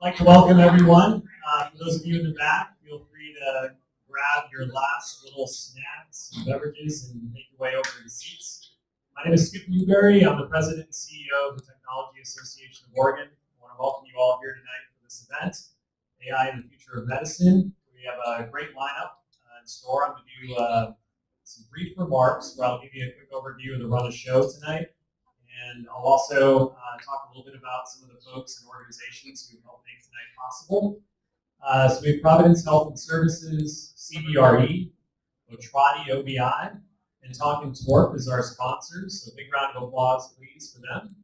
I'd like to welcome everyone. For those of you in the back, feel free to grab your last little snacks and beverages and make your way over to the seats. My name is Skip Newberry. I'm the President and CEO of the Technology Association of Oregon. I want to welcome you all here tonight for this event, AI and the Future of Medicine. We have a great lineup in store. I'm going to do some brief remarks where I'll give you a quick overview of the run of show tonight. And I'll also talk a little bit about some of the folks and organizations who helped make tonight possible. So we have Providence Health and Services, CBRE, Otrati OBI, and Talking Twerp as our sponsors. So a big round of applause, please, for them.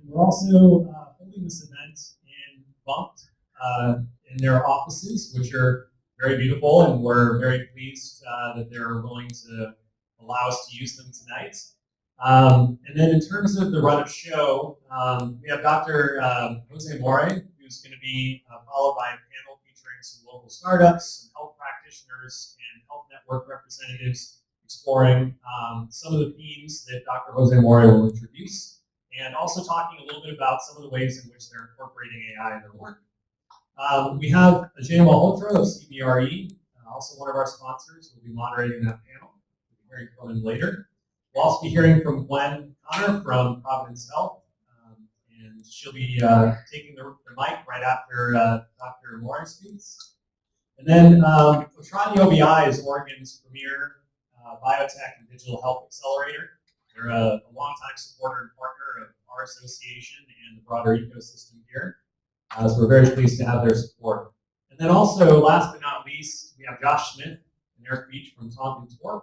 We're also holding this event in Bumped in their offices, which are very beautiful, and we're very pleased that they're willing to allow us to use them tonight. And then in terms of the run of show, we have Dr. Jose Morey, who's going to be followed by a panel featuring some local startups, some health practitioners, and health network representatives exploring some of the themes that Dr. Jose Morey will introduce, and also talking a little bit about some of the ways in which they're incorporating AI in their work. We have Ajay Malhotra of CBRE, also one of our sponsors, who will be moderating that panel. Hearing from him later. We'll also be hearing from Gwen Connor from Providence Health, and she'll be taking the mic right after Dr. Morey speaks. And then Otrati OBI is Oregon's premier biotech and digital health accelerator. They're a longtime supporter and partner of our association and the broader ecosystem here. So we're very pleased to have their support. And then also, last but not least, we have Josh Smith and Eric Beach from Talking Twerp.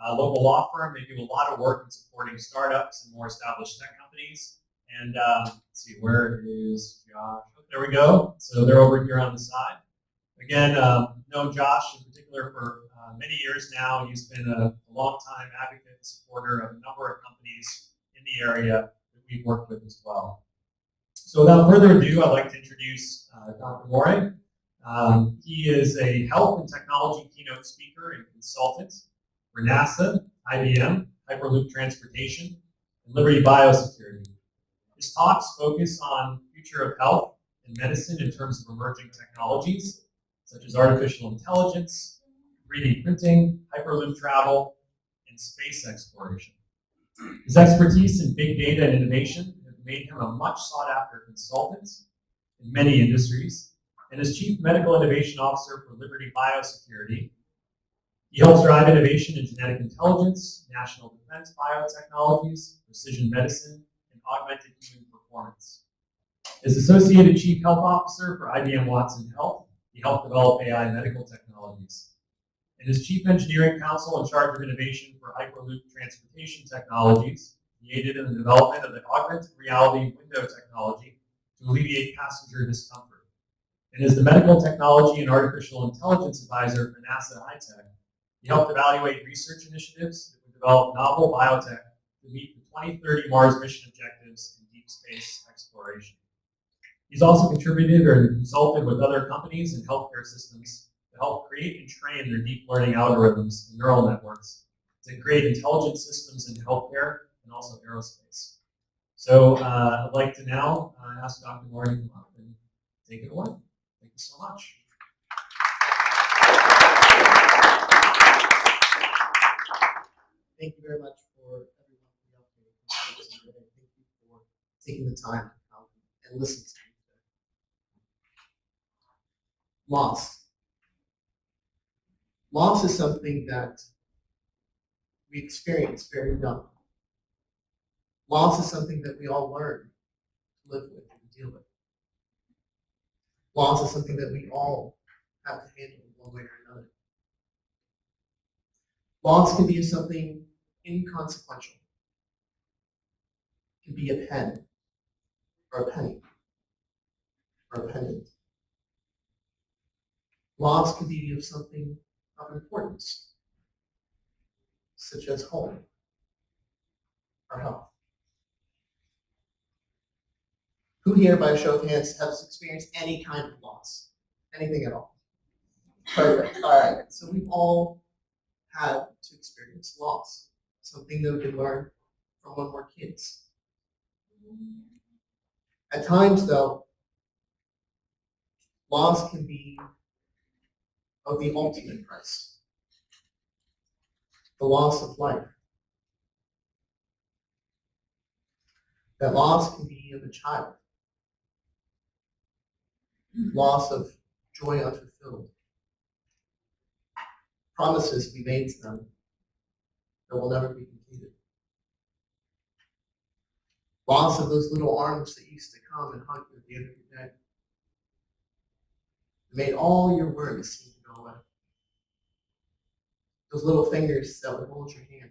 A local law firm. They do a lot of work in supporting startups and more established tech companies. And let's see, where is Josh? There we go. So they're over here on the side. Again, known Josh in particular for many years now. He's been a long-time advocate and supporter of a number of companies in the area that we've worked with as well. So without further ado, I'd like to introduce Dr. Morey. He is a health and technology keynote speaker and consultant for NASA, IBM, Hyperloop Transportation, and Liberty Biosecurity. His talks focus on the future of health and medicine in terms of emerging technologies, such as artificial intelligence, 3D printing, Hyperloop travel, and space exploration. His expertise in big data and innovation have made him a much sought-after consultant in many industries, and as Chief Medical Innovation Officer for Liberty Biosecurity, he helps drive innovation in genetic intelligence, national defense biotechnologies, precision medicine, and augmented human performance. As Associated Chief Health Officer for IBM Watson Health, he helped develop AI medical technologies. And as Chief Engineering Counsel in charge of innovation for Hyperloop Transportation Technologies, he aided in the development of the augmented reality window technology to alleviate passenger discomfort. And as the Medical Technology and Artificial Intelligence Advisor for NASA HITech, he helped evaluate research initiatives that would develop novel biotech to meet the 2030 Mars mission objectives in deep space exploration. He's also contributed or consulted with other companies and healthcare systems to help create and train their deep learning algorithms and neural networks to create intelligent systems in healthcare and also aerospace. So I'd like to now ask Dr. Morey to come up and take it away. Thank you so much. Thank you very much for everyone for the opportunity. Thank you for taking the time to come and listen to me today. Loss. Loss is something that we experience very young. Loss is something that we all learn to live with and deal with. Loss is something that we all have to handle in one way or another. Loss can be something inconsequential. It can be a pen, or a penny, or a pendant. Loss can be of something of importance, such as home or health. Who here, by a show of hands, has experienced any kind of loss? Anything at all? Perfect. All right. So we've all had to experience loss, something that we can learn from when we're kids. At times, though, loss can be of the ultimate price, the loss of life. That loss can be of a child, loss of joy unfulfilled, promises we made to them that will never be completed. Loss of those little arms that used to come and hug you at the end of your day. Made all your worries seem to go away. Those little fingers that would hold your hand.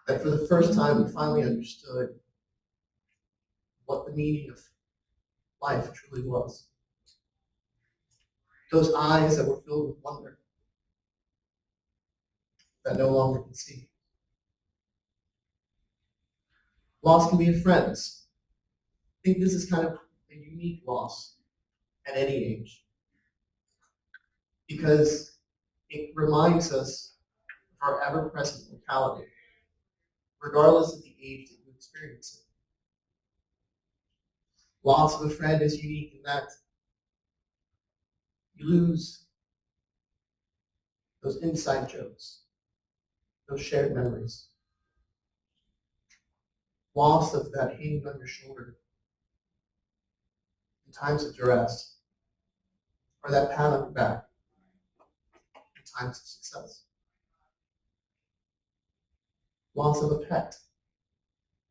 That for the first time we finally understood what the meaning of life truly was. Those eyes that were filled with wonder that no longer can see. Loss can be of friends. I think this is kind of a unique loss at any age, because it reminds us of our ever-present mortality, regardless of the age that you experience it. Loss of a friend is unique in that you lose those inside jokes, those shared memories. Loss of that hand on your shoulder in times of duress, or that pat on your back in times of success. Loss of a pet.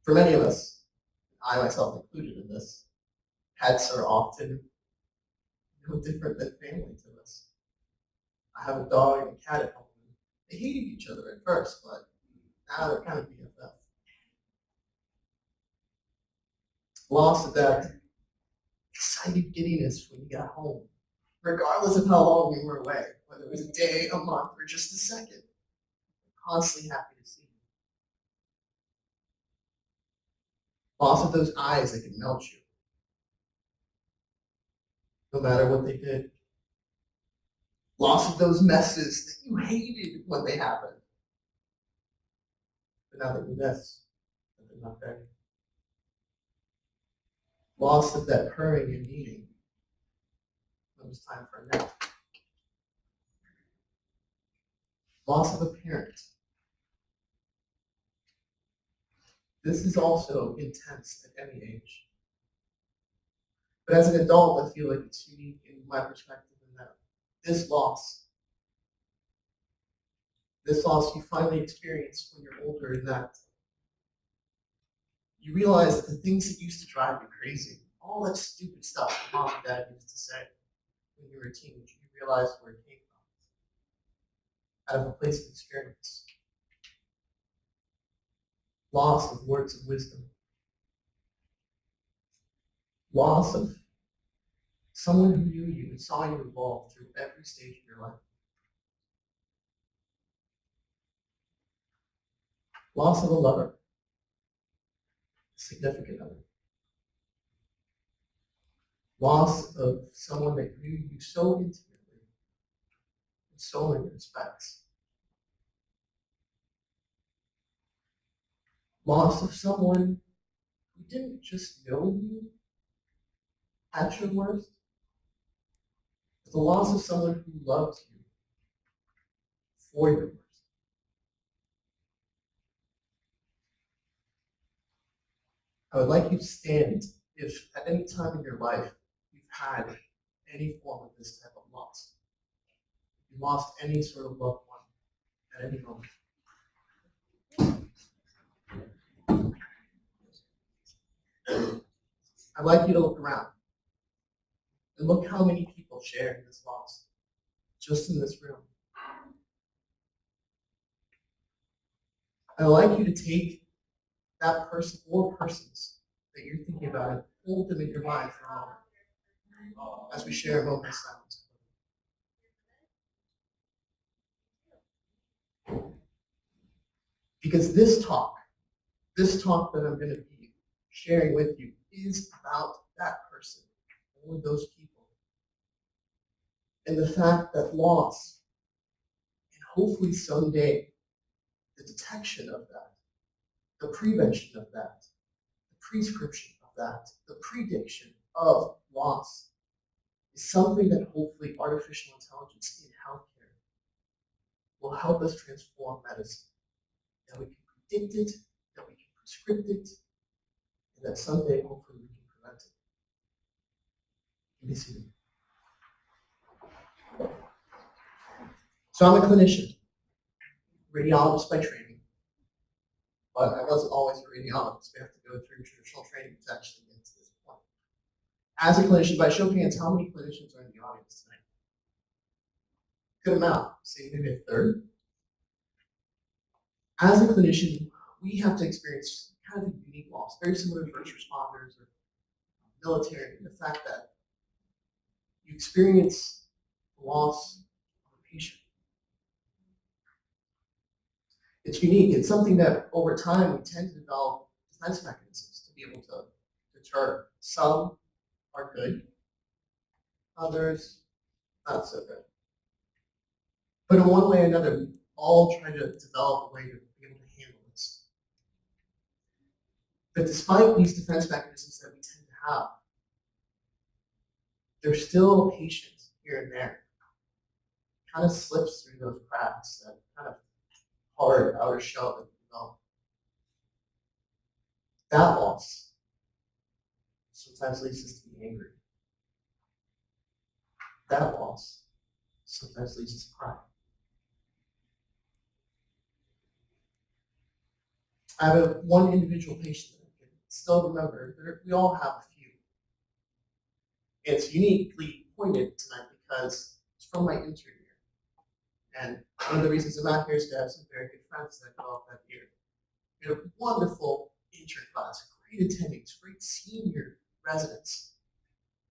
For many of us, I myself included in this, pets are often no different than family to us. I have a dog and a cat at home. They hated each other at first, but now they're kind of BFF. Loss of that excited giddiness when you got home, regardless of how long we were away, whether it was a day, a month, or just a second. We're constantly happy to see you. Loss of those eyes that can melt you, no matter what they did. Loss of those messes that you hated when they happened, but now that you miss, that they're not there. Loss of that purring and eating when it was time for a nap. Loss of a parent. This is also intense at any age. But as an adult, I feel like it's unique in my perspective in that this loss you finally experience when you're older, in that you realize that the things that used to drive you crazy, all that stupid stuff that mom and dad used to say when you were a teenager, you realize where it came from, out of a place of experience. Loss of words of wisdom. Loss of someone who knew you and saw you evolve through every stage of your life. Loss of a lover, a significant other. Loss of someone that knew you so intimately in so many respects. Loss of someone who didn't just know you at your worst, but the loss of someone who loved you for your worst. I would like you to stand if at any time in your life you've had any form of this type of loss. You lost any sort of loved one at any moment. I'd like you to look around and look how many people share this loss just in this room. I'd like you to take that person or persons that you're thinking about and hold them in your mind for a moment as we share a moment of silence. Because this talk that I'm going to be sharing with you is about that person or those people. And the fact that loss, and hopefully someday, the detection of that, the prevention of that, the prescription of that the prediction of loss is something that hopefully artificial intelligence in healthcare will help us transform medicine. That we can predict it, that we can prescript it, and that someday hopefully we can prevent it. Let me see. So I'm a clinician, radiologist by training, but I wasn't always a radiologist. We have to go through traditional training to actually get to this point. As a clinician, by show of hands, how many clinicians are in the audience tonight? Good amount, say maybe a third. As a clinician, we have to experience kind of a unique loss, very similar to first responders or military, in the fact that you experience the loss of a patient. It's unique. It's something that over time we tend to develop defense mechanisms to be able to deter. Some are good, others not so good. But in one way or another, we all try to develop a way to be able to handle this. But despite these defense mechanisms that we tend to have, there's still a patient here and there. Kind of slips through those cracks, that kind of hard outer shell that we develop. That loss sometimes leads us to be angry. That loss sometimes leads us to cry. I have one individual patient that I can still remember. We all have a few. It's uniquely poignant tonight because it's from my intern year. And one of the reasons I'm out here is to have some very good friends that I developed that year. We had a wonderful intern class, great attendings, great senior residents.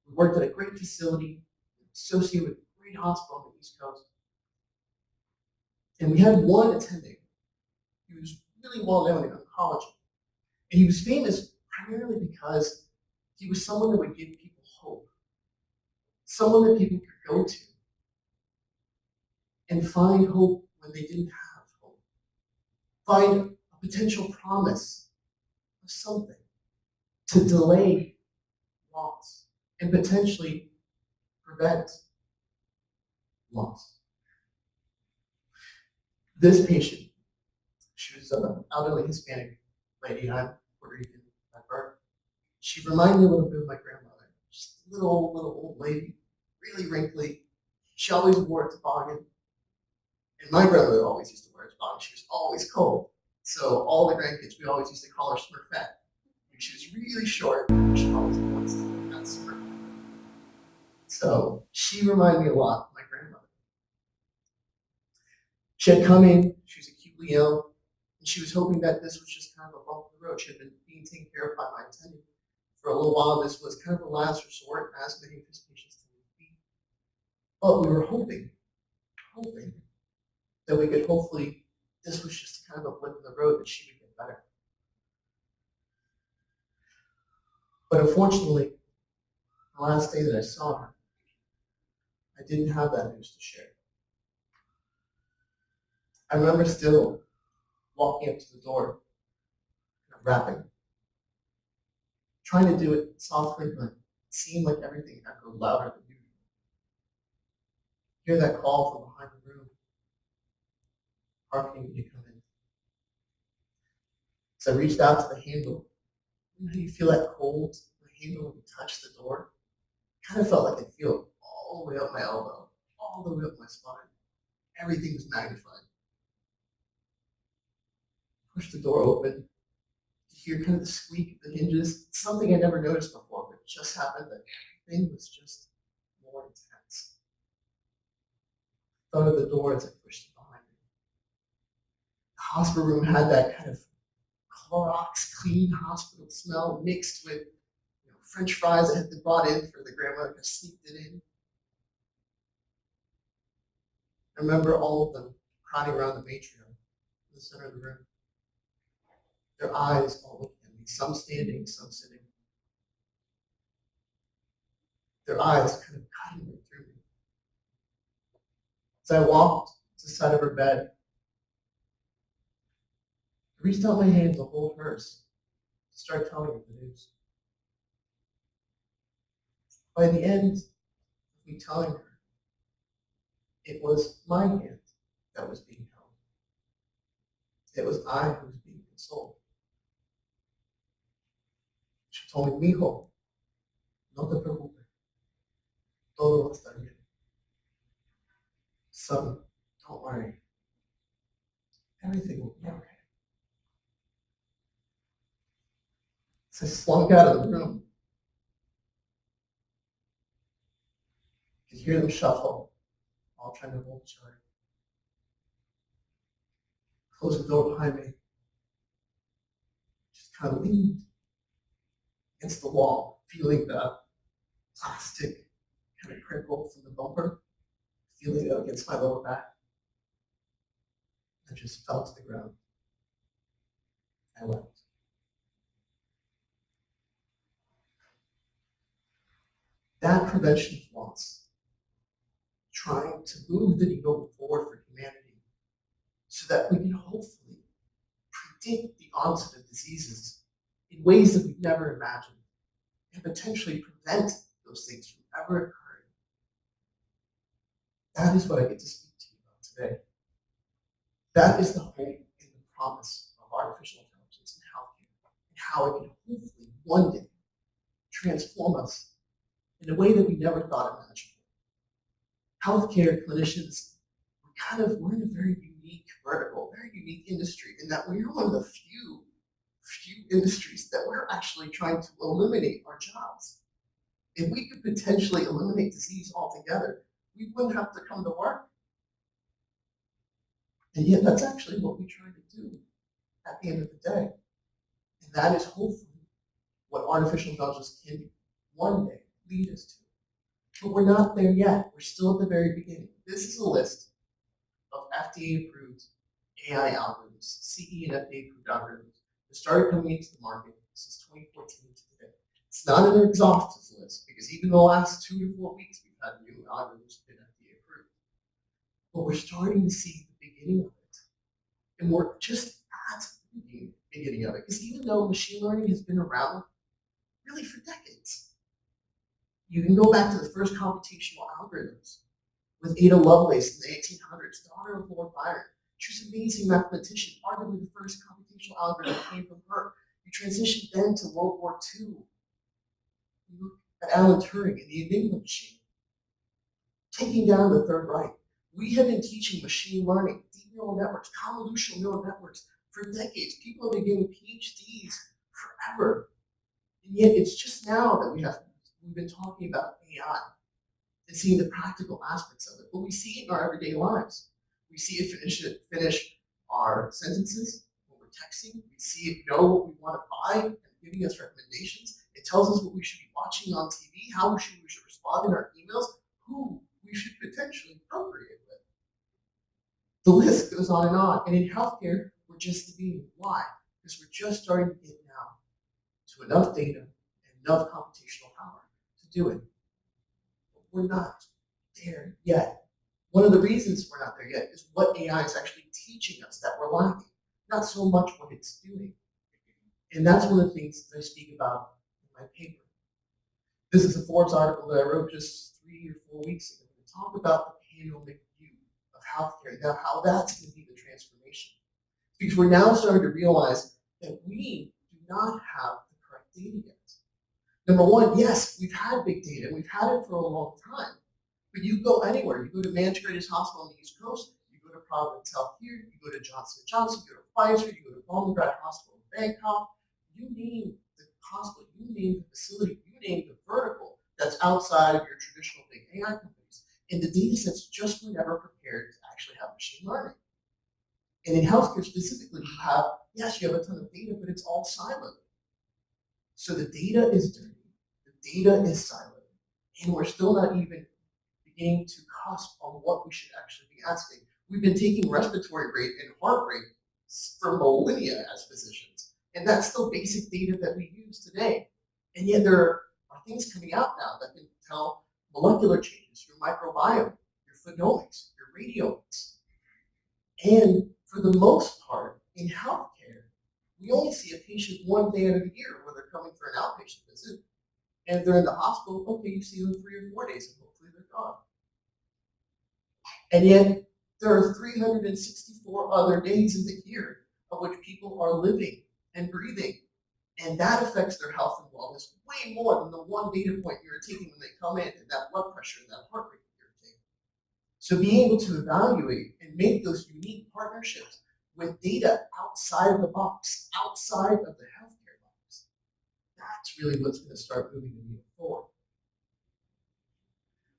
We worked at a great facility associated with a great hospital on the East Coast. And we had one attending. He was really well known in oncology. And he was famous primarily because he was someone that would give people hope. Someone that people could go to and find hope when they didn't have hope. Find a potential promise of something to delay loss and potentially prevent loss. This patient, she was an elderly Hispanic lady, I'm Puerto Rican by birth. She reminded me a little bit of my grandmother. Just a little old lady, really wrinkly. She always wore a toboggan. And my grandmother always used to wear a toboggan. She was always cold. So all the grandkids, we always used to call her Smurfette. She was really short. She always points to that Smurfette. So she reminded me a lot of my grandmother. She had come in, she was acutely ill, and she was hoping that this was just kind of a bump in the road. She had been being taken care of by my attending for a little while. This was kind of a last resort, as many of his patients tend to be. But we were hoping that we could hopefully, this was just kind of a blip in the road, that she would get better. But unfortunately, the last day that I saw her, I didn't have that news to share. I remember still walking up to the door, rapping, trying to do it softly, but it seemed like everything echoed louder than usual. Hear that call from behind the room, harkening me to come in. So I reached out to the handle. You know how you feel that cold, the handle when you touch the door? Kind of felt like I feel it all the way up my elbow, all the way up my spine. Everything was magnified. Pushed the door open. You hear kind of the squeak of the hinges. It's something I never noticed before, but it just happened that everything was just more intense. Thought of the door as I pushed it behind me. The hospital room had that kind of Clorox clean hospital smell mixed with French fries that had been brought in for the grandmother to sneaked it in. I remember all of them crowding around the matriarch in the center of the room. Their eyes all looking at me, some standing, some sitting. Their eyes kind of cutting right through me. As I walked to the side of her bed, I reached out my hand to hold hers, to start telling her the news. By the end of me telling her, it was my hand that was being held. It was I who was being consoled. She told me, "Mijo, no te preocupes. Todo va a estar bien. Son, don't worry. Everything will be okay." So I slunk out of the room. You could hear them shuffle, all trying to hold each other. Close the door behind me. Just kind of leaned against the wall, feeling the plastic kind of crinkle from the bumper, feeling it against my lower back. I just fell to the ground. I wept. That prevention of loss, trying to move the needle forward for humanity so that we can hopefully predict the onset of diseases in ways that we've never imagined and potentially prevent those things from ever occurring. That is what I get to speak to you about today. That is the hope and the promise of artificial intelligence in healthcare, and how it can hopefully one day transform us in a way that we never thought imaginable. Healthcare clinicians, we're in a very unique vertical, very unique industry, in that we're one of the few industries that we're actually trying to eliminate our jobs. If we could potentially eliminate disease altogether, we wouldn't have to come to work. And yet that's actually what we try to do at the end of the day. And that is hopefully what artificial intelligence can one day lead us to. But we're not there yet. We're still at the very beginning. This is a list of FDA-approved AI algorithms, CE and FDA-approved algorithms that started coming into the market since 2014 to today. It's not an exhaustive list, because even the last 2 to 4 weeks, we've had new algorithms been FDA-approved. But we're starting to see the beginning of it. And we're just at the beginning of it. Because even though machine learning has been around really for decades, you can go back to the first computational algorithms with Ada Lovelace in the 1800s, daughter of Lord Byron. She was an amazing mathematician. Arguably the first computational algorithm came from her. You transition then to World War II. You look at Alan Turing and the Enigma machine, taking down the Third Reich. We have been teaching machine learning, deep neural networks, convolutional neural networks for decades. People have been getting PhDs forever. And yet it's just now that we've been talking about AI and seeing the practical aspects of it. But we see it in our everyday lives. We see it finish our sentences when we're texting. We see it know what we want to buy and giving us recommendations. It tells us what we should be watching on TV, how we should respond in our emails, who we should potentially procreate with. The list goes on and on. And in healthcare, we're just the beginning. Why? Because we're just starting to get now to enough data and enough computational power to do it. But we're not there yet. One of the reasons we're not there yet is what AI is actually teaching us that we're lacking, not so much what it's doing. And that's one of the things that I speak about in my paper. This is a Forbes article that I wrote just 3 or 4 weeks ago to talk about the panoramic view of healthcare, now how that's going to be the transformation. Because we're now starting to realize that we do not have the correct data yet. Number one, yes, we've had big data. We've had it for a long time. But you go anywhere. You go to Man's Greatest Hospital on the East Coast. You go to Providence Health here. You go to Johnson & Johnson. You go to Pfizer. You go to Bumrungrad Hospital in Bangkok. You name the hospital. You name the facility. You name the vertical that's outside of your traditional big AI companies. And the data sets just were never prepared to actually have machine learning. And in healthcare specifically, you have a ton of data, but it's all siloed. So the data is dirty, the data is siloed, and we're still not even beginning to cusp on what we should actually be asking. We've been taking respiratory rate and heart rate for millennia as physicians, and that's still basic data that we use today. And yet there are things coming out now that can tell molecular changes, your microbiome, your phenomics, your radiomics. And for the most part, in healthcare, we only see a patient one day out of the year when they're coming for an outpatient visit. And if they're in the hospital, okay, you see them 3 or 4 days and hopefully they're gone. And yet there are 364 other days in the year of which people are living and breathing. And that affects their health and wellness way more than the one data point you're taking when they come in, and that blood pressure and that heart rate you're taking. So being able to evaluate and make those unique partnerships with data outside of the box, outside of the healthcare box, that's really what's going to start moving the needle forward.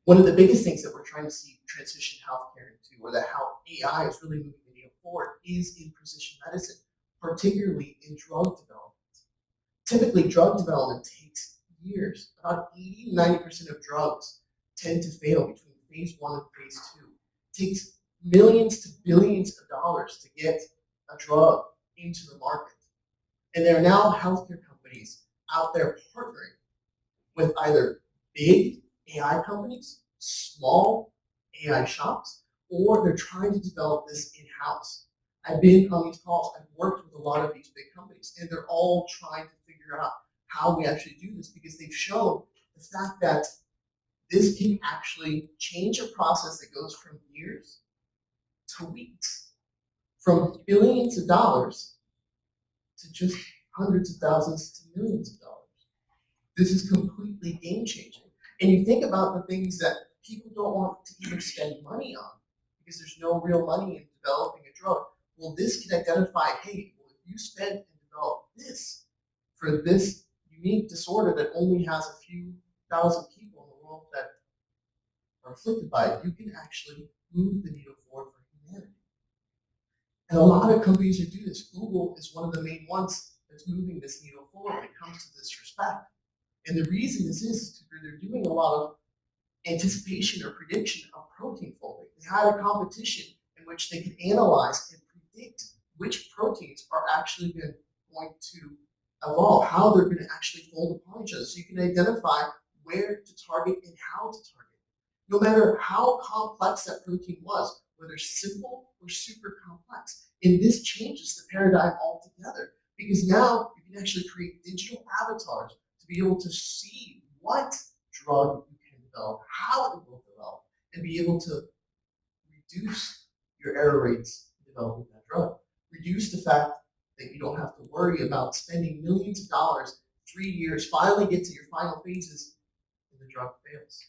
One of the biggest things that we're trying to see transition healthcare into, or that how AI is really moving the needle forward, is in precision medicine, particularly in drug development. Typically, drug development takes years. About 80-90% of drugs tend to fail between phase 1 and phase 2. It takes millions to billions of dollars to get a drug into the market. And there are now healthcare companies out there partnering with either big AI companies, small AI shops, or they're trying to develop this in-house. I've been on these calls, I've worked with a lot of these big companies, and they're all trying to figure out how we actually do this, because they've shown the fact that this can actually change a process that goes from years to weeks, from billions of dollars to just hundreds of thousands to millions of dollars. This is completely game-changing. And you think about the things that people don't want to even spend money on because there's no real money in developing a drug. Well, this can identify, hey, well, if you spend and develop this for this unique disorder that only has a few thousand people in the world that are afflicted by it, you can actually move the needle forward for humanity. And a lot of companies that do this, Google is one of the main ones that's moving this needle forward when it comes to this respect. And the reason this is because they're doing a lot of anticipation or prediction of protein folding. They had a competition in which they could analyze and predict which proteins are actually going to evolve, how they're going to actually fold upon each other. So you can identify where to target and how to target. No matter how complex that protein was, whether simple or super complex. And this changes the paradigm altogether, because now you can actually create digital avatars to be able to see what drug you can develop, how it will develop, and be able to reduce your error rates in developing that drug. Reduce the fact that you don't have to worry about spending millions of dollars, 3 years, finally get to your final phases, and the drug fails.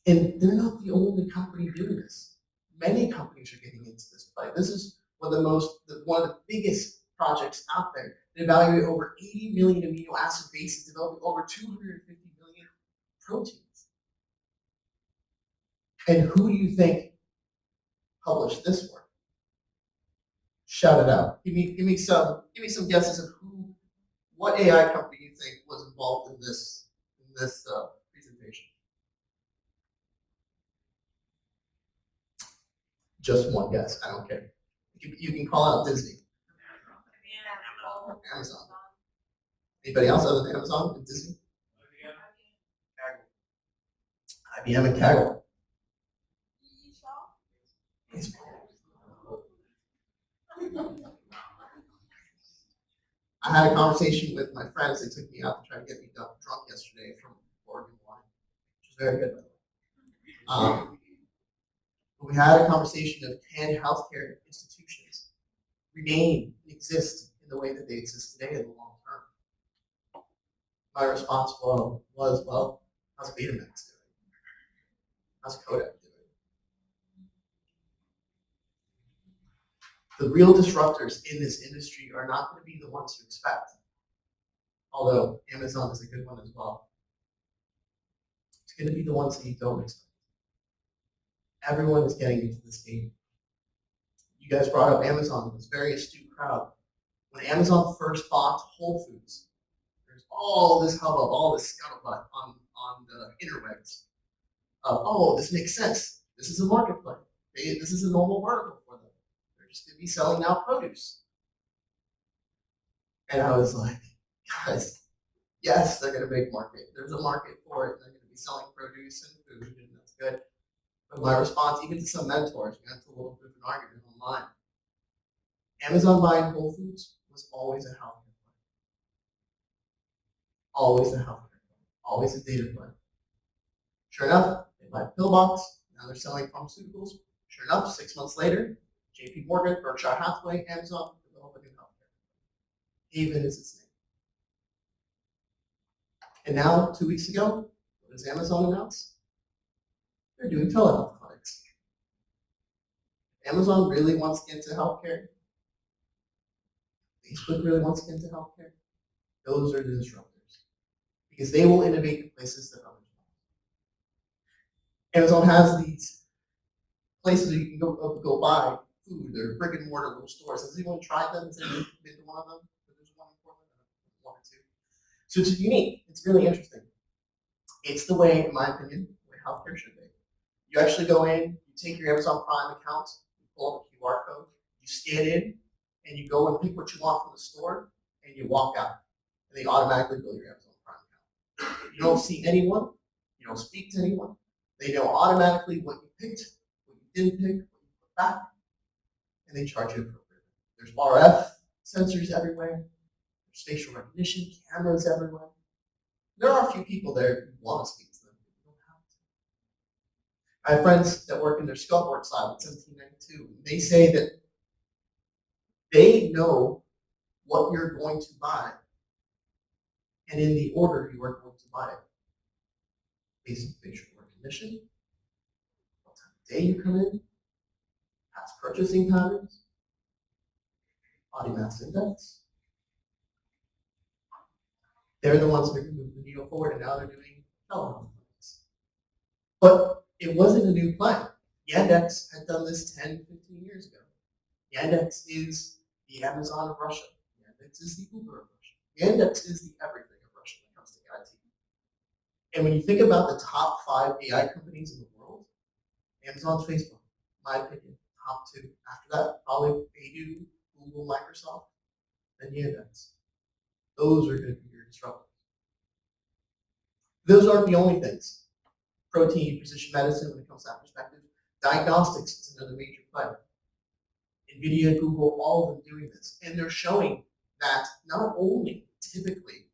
And they're not the only company doing this. Many companies are getting into this play. This is one of the biggest projects out there. They evaluate over 80 million amino acid bases, developing over 250 million proteins. And who do you think published this work? Shout it out. Give me some guesses of what AI company you think was involved in this presentation. Just one guess. I don't care. You can call out Disney. Amazon. Anybody else other than Amazon and Disney? IBM and Kaggle. I had a conversation with my friends. They took me out to try to get me drunk yesterday from Oregon wine, which was very good. We had a conversation of, can healthcare institutions remain and exist in the way that they exist today in the long term? My response was, well, how's Betamax doing? How's Kodak doing? The real disruptors in this industry are not going to be the ones you expect, although Amazon is a good one as well. It's going to be the ones that you don't expect. Everyone is getting into this game. You guys brought up Amazon, this very astute crowd. When Amazon first bought Whole Foods, there's all this hubbub, all this scuttlebutt on the interwebs. Oh, this makes sense. This is a marketplace. This is a normal vertical for them. They're just going to be selling now produce. And I was like, guys, yes, they're going to make market. There's a market for it. They're going to be selling produce and food, and that's good. But my response, even to some mentors, we got into a little bit of an argument online. Amazon buying Whole Foods was always a healthcare play. always a healthcare plan, always a data plan. Sure enough, they buy a pillbox, now they're selling pharmaceuticals. Sure enough, 6 months later, JP Morgan, Berkshire Hathaway, Amazon, develop a new healthcare. Haven is its name. And now, 2 weeks ago, what does Amazon announce? They're doing telehealth clinics. Amazon really wants to get into healthcare. Facebook really wants to get into healthcare. Those are the disruptors. Because they will innovate in places that others won't. Amazon has these places where you can go buy food. They're brick and mortar little stores. Has anyone tried them? Has anyone been to one of them? There's one in Portland. One or two. So it's unique. It's really interesting. It's the way, in my opinion, the way healthcare should be. You actually go in, you take your Amazon Prime account, you pull up a QR code, you scan in, and you go and pick what you want from the store, and you walk out. And they automatically bill your Amazon Prime account. You don't see anyone, you don't speak to anyone. They know automatically what you picked, what you didn't pick, what you put back, and they charge you appropriately. There's RF sensors everywhere, there's facial recognition, cameras everywhere. There are a few people there who want to speak to them, but you don't have to. I have friends that work in their skunkworks lab at 1792. And they say that they know what you're going to buy and in the order you are going to buy it. Basic facial recognition, what time of day you come in, past purchasing patterns, body mass index. They're the ones who move the needle forward, and now they're doing telehealth clinics. But it wasn't a new plan. Yandex had done this 10, 15 years ago. Yandex is the Amazon of Russia. Yandex is the Uber of Russia. Yandex is the everything of Russia when it comes to IT. And when you think about the top 5 AI companies in the world, Amazon's Facebook, in my opinion, top 2. After that, probably Baidu, Google, Microsoft, then Yandex. Those are going to be your disruptors. Those aren't the only things. Protein, precision medicine, when it comes to that perspective. Diagnostics is another major player. NVIDIA, Google, all of them doing this. And they're showing that not only typically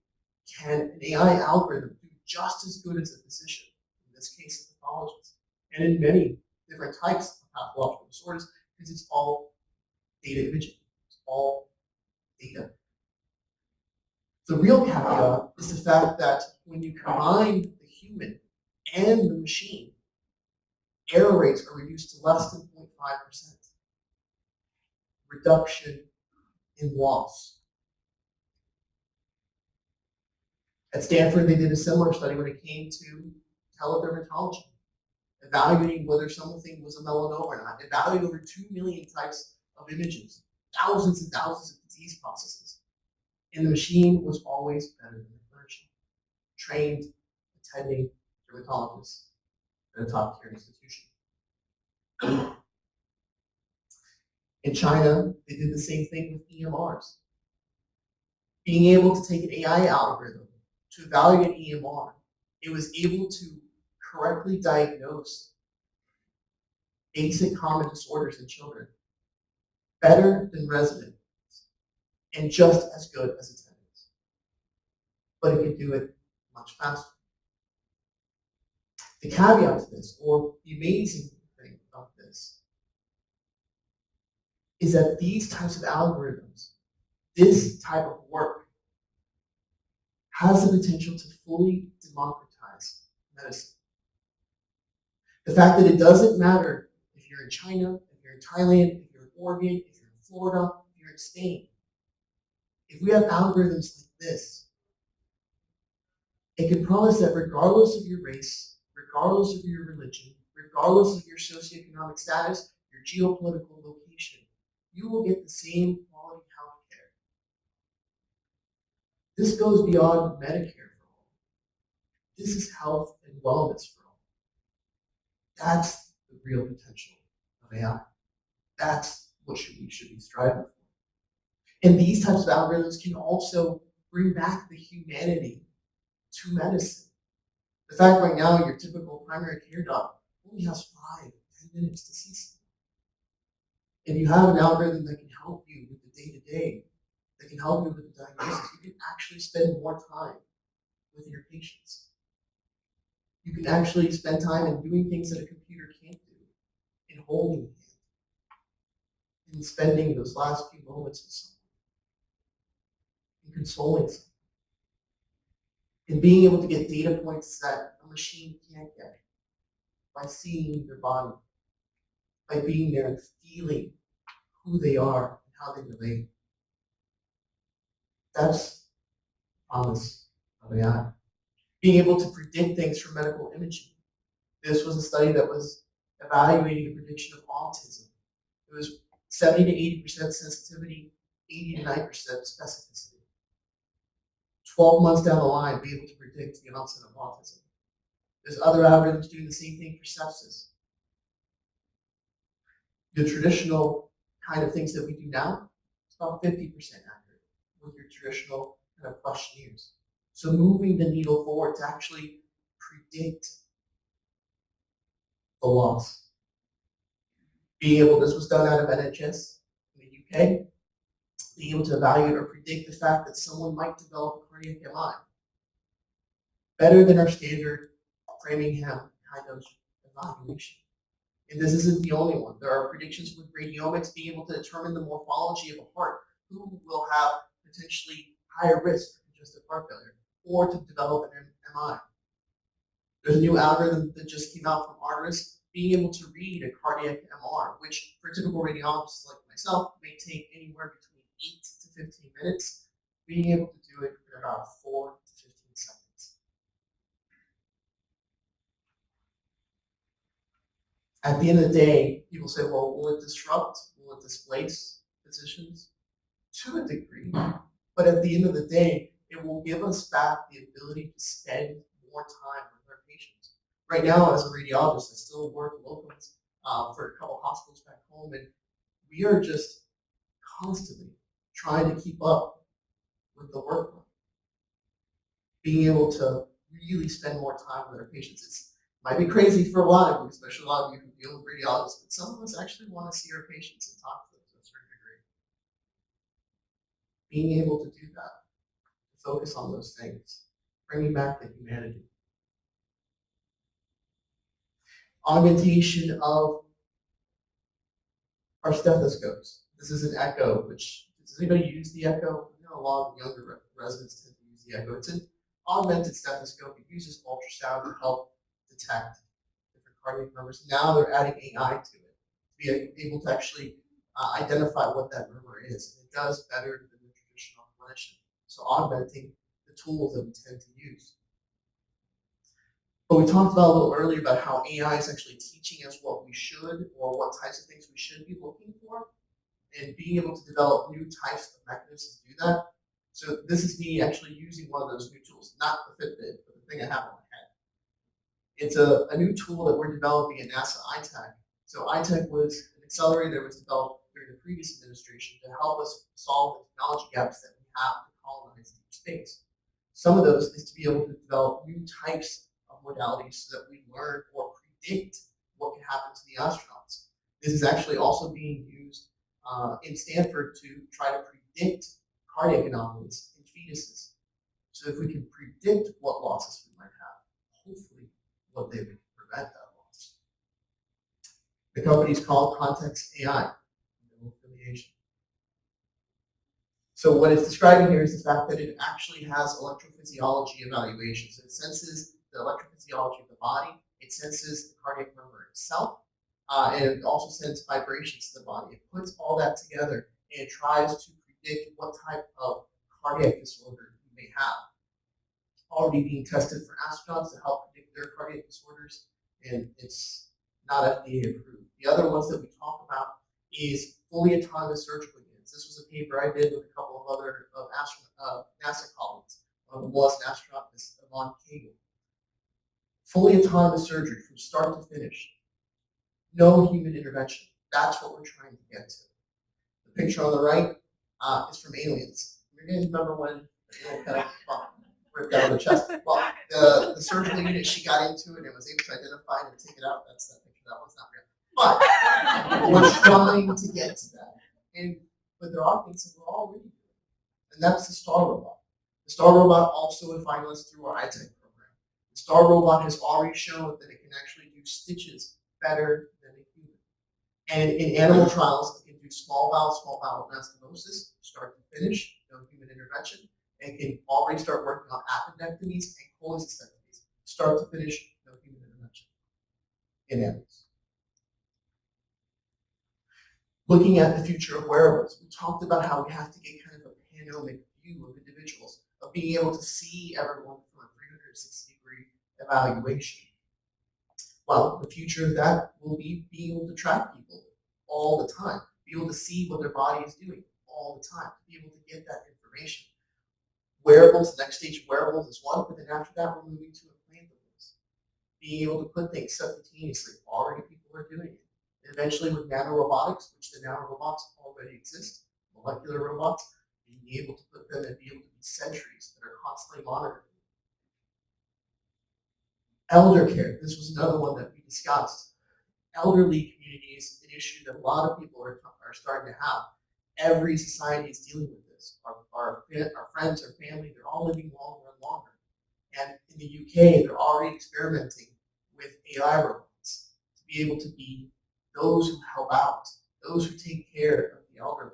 can an AI algorithm do just as good as a physician, in this case a pathologist, and in many different types of pathological disorders, because it's all data imaging. It's all data. The real caveat is the fact that when you combine the human and the machine, error rates are reduced to less than 0.5%. Reduction in loss. At Stanford, they did a similar study when it came to teledermatology, evaluating whether something was a melanoma or not, evaluating over 2 million types of images, thousands and thousands of disease processes. And the machine was always better than the clinician. Trained, attending dermatologists at a top-tier institution. In China, they did the same thing with EMRs. Being able to take an AI algorithm to evaluate an EMR, it was able to correctly diagnose basic common disorders in children better than residents and just as good as attendants. But it could do it much faster. The caveat to this, or the amazing thing about this, is that these types of algorithms, this type of work, has the potential to fully democratize medicine. The fact that it doesn't matter if you're in China, if you're in Thailand, if you're in Oregon, if you're in Florida, if you're in Spain. If we have algorithms like this, it can promise that regardless of your race, regardless of your religion, regardless of your socioeconomic status, your geopolitical location, you will get the same quality health care. This goes beyond Medicare for all. This is health and wellness for all. That's the real potential of AI. That's what we should be striving for. And these types of algorithms can also bring back the humanity to medicine. The fact right now your typical primary care doc only has 5, 10 minutes to see someone. If you have an algorithm that can help you with the day-to-day, that can help you with the diagnosis, you can actually spend more time with your patients. You can actually spend time in doing things that a computer can't do, in holding hand, in spending those last few moments with someone, in consoling someone, in being able to get data points that a machine can't get by seeing their body, by being there and feeling who they are and how they relate. That's the promise of AI. Being able to predict things from medical imaging. This was a study that was evaluating the prediction of autism. It was 70 to 80% sensitivity, 80 to 90% specificity. 12 months down the line, be able to predict the onset of autism. There's other algorithms doing the same thing for sepsis. The traditional kind of things that we do now, it's about 50% accurate with your traditional kind of questionnaires. So moving the needle forward to actually predict the loss. Being able, this was done out of NHS in the UK, being able to evaluate or predict the fact that someone might develop a cardiac MI. Better than our standard Framingham kind of evaluation. And this isn't the only one. There are predictions with radiomics being able to determine the morphology of a heart, who will have potentially higher risk for congestive heart failure, or to develop an MI. There's a new algorithm that just came out from Artemis, being able to read a cardiac MR, which for typical radiologists like myself may take anywhere between 8 to 15 minutes, being able to do it in about 4 to 15 seconds. At the end of the day, people say, well, will it disrupt? Will it displace physicians? To a degree, but at the end of the day, it will give us back the ability to spend more time with our patients. Right now, as a radiologist, I still work locally for a couple hospitals back home, and we are just constantly trying to keep up with the workload. Being able to really spend more time with our patients. It might be crazy for a lot of you, especially a lot of you who deal with radiologists, but some of us actually want to see our patients and talk to them to a certain degree. Being able to do that, to focus on those things, bringing back the humanity. Augmentation of our stethoscopes. This is an Echo, which, does anybody use the Echo? I know a lot of younger residents tend to use the Echo. It's an augmented stethoscope. It uses ultrasound to help detect different cardiac murmurs. Now they're adding AI to it to be able to actually identify what that murmur is. And it does better than the traditional clinician. So augmenting the tools that we tend to use. But we talked about a little earlier about how AI is actually teaching us what we should, or what types of things we should be looking for, and being able to develop new types of mechanisms to do that. So this is me actually using one of those new tools, not the Fitbit, but the thing I have on my head. It's a new tool that we're developing at NASA ITAC. So ITAC was an accelerator that was developed during the previous administration to help us solve the technology gaps that we have to colonize deep space. Some of those is to be able to develop new types of modalities so that we learn or predict what can happen to the astronauts. This is actually also being used in Stanford to try to predict cardiac anomalies in fetuses. So if we can predict what losses we might have, hopefully what they would prevent that loss. The company is called Context AI, no affiliation. So what it's describing here is the fact that it actually has electrophysiology evaluations. It senses the electrophysiology of the body, it senses the cardiac murmur itself, and it also sends vibrations to the body. It puts all that together and it tries to predict what type of cardiac disorder you may have. It's already being tested for astronauts to help predict their cardiac disorders, and it's not FDA approved. The other ones that we talk about is fully autonomous surgical units. This was a paper I did with a couple of other NASA colleagues. One of them was an astronaut, Ms. Yvonne Cagle. Fully autonomous surgery from start to finish. No human intervention. That's what we're trying to get to. The picture on the right is from Aliens. You guys remember when the alien kind of ripped down the chest? Well, the surgical unit, she got into it and was able to identify and take it out. That's that picture. That one's not real. But we're trying to get to that. But there are things that we're already doing. And that's the Star Robot. The Star Robot also a finalist through our iTech program. The Star Robot has already shown that it can actually do stitches better than a human. And in animal trials, it can do small bowel anastomosis, start to finish, no human intervention. And can already start working on appendectomies and cholecystectomies, start to finish, no human intervention in animals. Looking at the future of wearables, we talked about how we have to get kind of a panoramic view of individuals, of being able to see everyone from a 360-degree evaluation. Well, the future of that will be being able to track people all the time, be able to see what their body is doing all the time, be able to get that information. Wearables, the next stage of wearables is one, but then after that, we're moving to implantables. Being able to put things subcutaneously, already people are doing it. And eventually with nanorobotics, which the nanorobots already exist, molecular robots, being able to put them and be able to be sentries that are constantly monitored. Elder care, this was another one that we discussed. Elderly community is an issue that a lot of people are starting to have. Every society is dealing with this. Our friends, our family, they're all living longer and longer. And in the UK, they're already experimenting with AI robots to be able to be those who help out, those who take care of the elderly.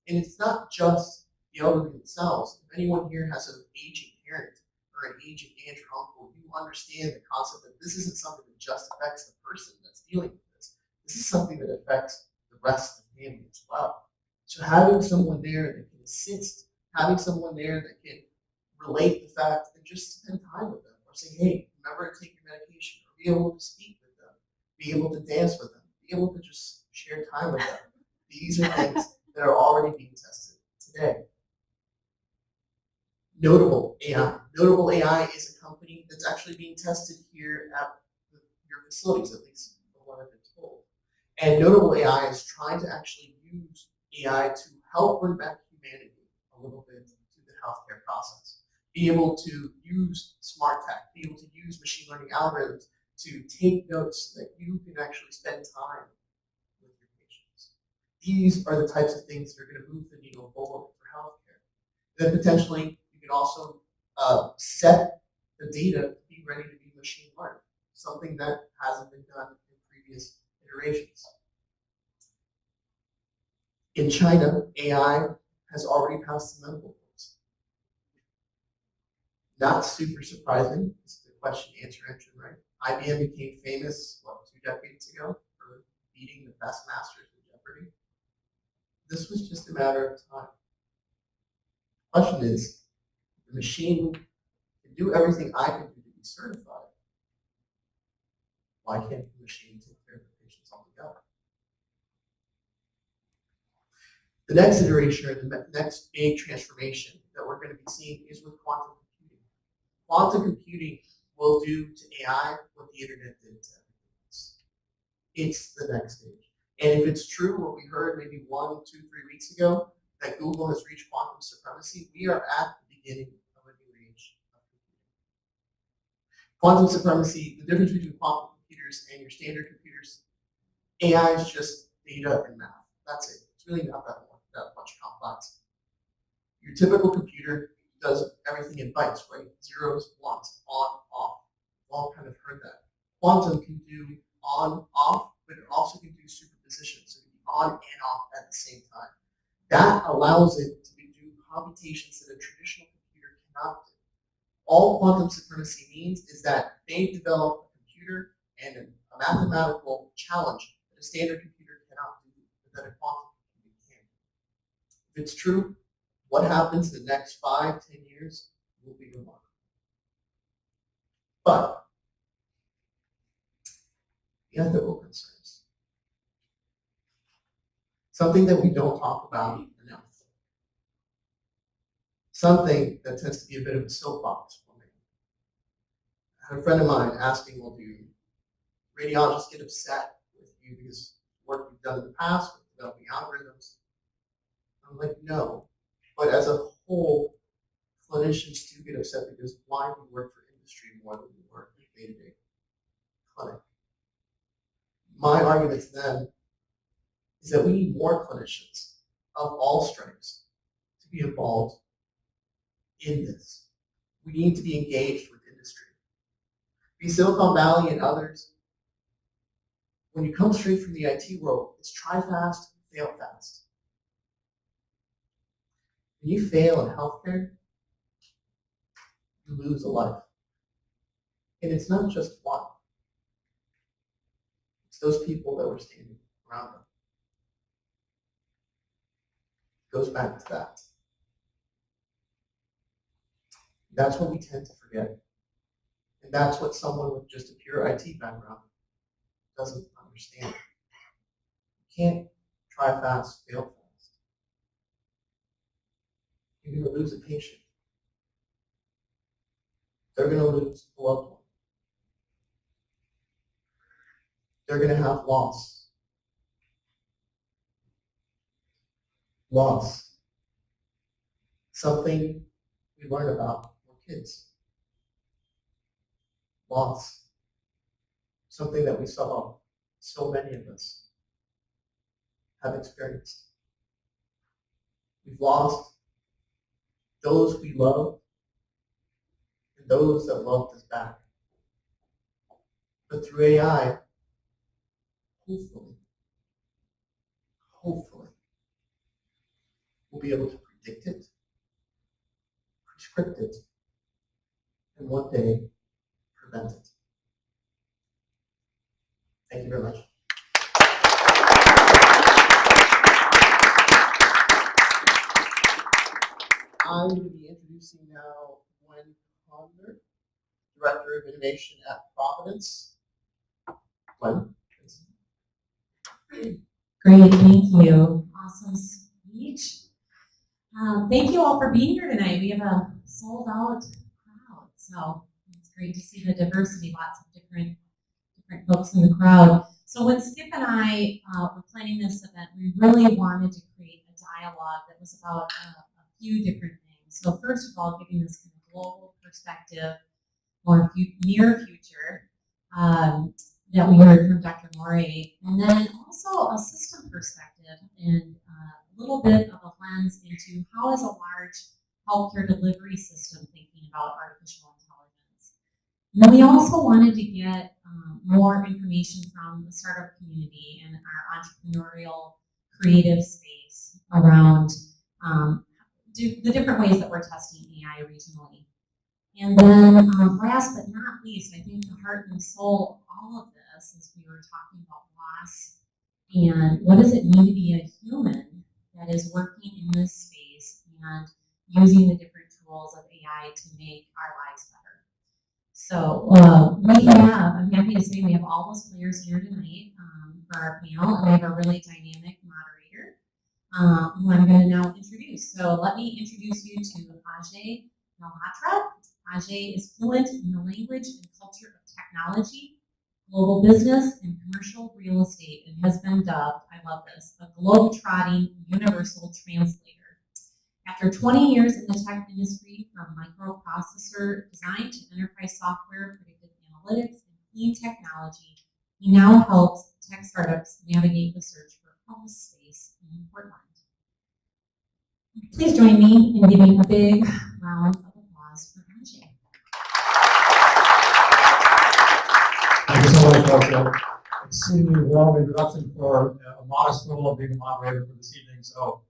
And it's not just the elderly themselves. If anyone here has an aging parent or an aging aunt or uncle, you understand the concept that this isn't something that just affects the person that's dealing with this. This is something that affects the rest of the family as well. So having someone there that can assist, having someone there that can relate the fact and just spend time with them or say, hey, remember to take your medication, or be able to speak with them, be able to dance with them, be able to just share time with them. These are things that are already being tested today. Notable AI. Notable AI is a company that's actually being tested here at your facilities, at least from what I've been told. And Notable AI is trying to actually use AI to help bring back humanity a little bit to the healthcare process. Be able to use smart tech, be able to use machine learning algorithms to take notes so that you can actually spend time with your patients. These are the types of things that are going to move the needle forward for healthcare. Then potentially you can also set the data to be ready to be machine learned, something that hasn't been done in previous iterations. In China, AI has already passed the medical course. Not super surprising. It's the question answer engine, right? IBM became famous, 2 decades ago for beating the best masters in Jeopardy. This was just a matter of time. The question is, the machine can do everything I can do to be certified. Why can't the machine take care of the patients altogether? The next iteration, or the next big transformation that we're going to be seeing is with quantum computing. Quantum computing will do to AI what the internet did to everything else. It's the next stage. And if it's true, what we heard maybe 1, 2, 3 weeks ago, that Google has reached quantum supremacy, we are at the beginning of a new age of computing. Quantum supremacy, the difference between quantum computers and your standard computers, AI is just data and math. That's it. It's really not that much complex. Your typical computer does everything in bytes, right? Zeros, ones, on, off. We've all kind of heard that. Quantum can do on, off, but it also can do superposition, so it can be on and off at the same time. That allows it to do computations that a traditional computer cannot do. All quantum supremacy means is that they develop a computer and a mathematical challenge that a standard computer cannot do, but that a quantum computer can. If it's true, what happens in the next 5, 10 years will be remarkable. But the ethical concerns, something that we don't talk about enough, something that tends to be a bit of a soapbox for me. I had a friend of mine asking, well, do radiologists get upset with you because work you've done in the past with developing algorithms? I'm like, no. But as a whole, clinicians do get upset because why do we work for industry more than we work in day-to-day clinic? My argument to them is that we need more clinicians of all stripes to be involved in this. We need to be engaged with industry. Be Silicon Valley and others, when you come straight from the IT world, it's try fast, fail fast. When you fail in healthcare, you lose a life. And it's not just one. It's those people that were standing around them. It goes back to that. That's what we tend to forget. And that's what someone with just a pure IT background doesn't understand. You can't try fast, fail fast. You're going to lose a patient. They're going to lose a loved one. They're going to have loss. Loss. Something we learn about when kids. Loss. Something that we saw so many of us have experienced. We've lost those we love and those that loved us back. But through AI, hopefully, we'll be able to predict it, prescript it, and one day prevent it. Thank you very much. I'm going to be introducing now Gwen Conner, Director of Innovation at Providence. Gwen. Great, thank you. Awesome speech. Thank you all for being here tonight. We have a sold out crowd, so it's great to see the diversity, lots of different folks in the crowd. So when Skip and I were planning this event, we really wanted to create a dialogue that was about a few different things. So first of all, giving this kind of global perspective or near future that we heard from Dr. Morey, and then also a system perspective and a little bit of a lens into how is a large healthcare delivery system thinking about artificial intelligence. And then we also wanted to get more information from the startup community and our entrepreneurial creative space around the different ways that we're testing AI regionally. And then last but not least, I think the heart and soul of all of this is we were talking about loss and what does it mean to be a human that is working in this space and using the different tools of AI to make our lives better. So I'm happy to say we have all those players here tonight for our panel, and we have a really dynamic moderator who I'm going to now introduce. So let me introduce you to Ajay Malhotra. Ajay is fluent in the language and culture of technology, global business, and commercial real estate, and has been dubbed, I love this, a globe-trotting universal translator. After 20 years in the tech industry, from microprocessor design to enterprise software, predictive analytics, and clean technology, he now helps tech startups navigate the search for office space in Portland. Please join me in giving a big round of applause for Ajay. Thank you so much, Dr. Extremely warm introduction for a modest role of being a moderator for this evening. So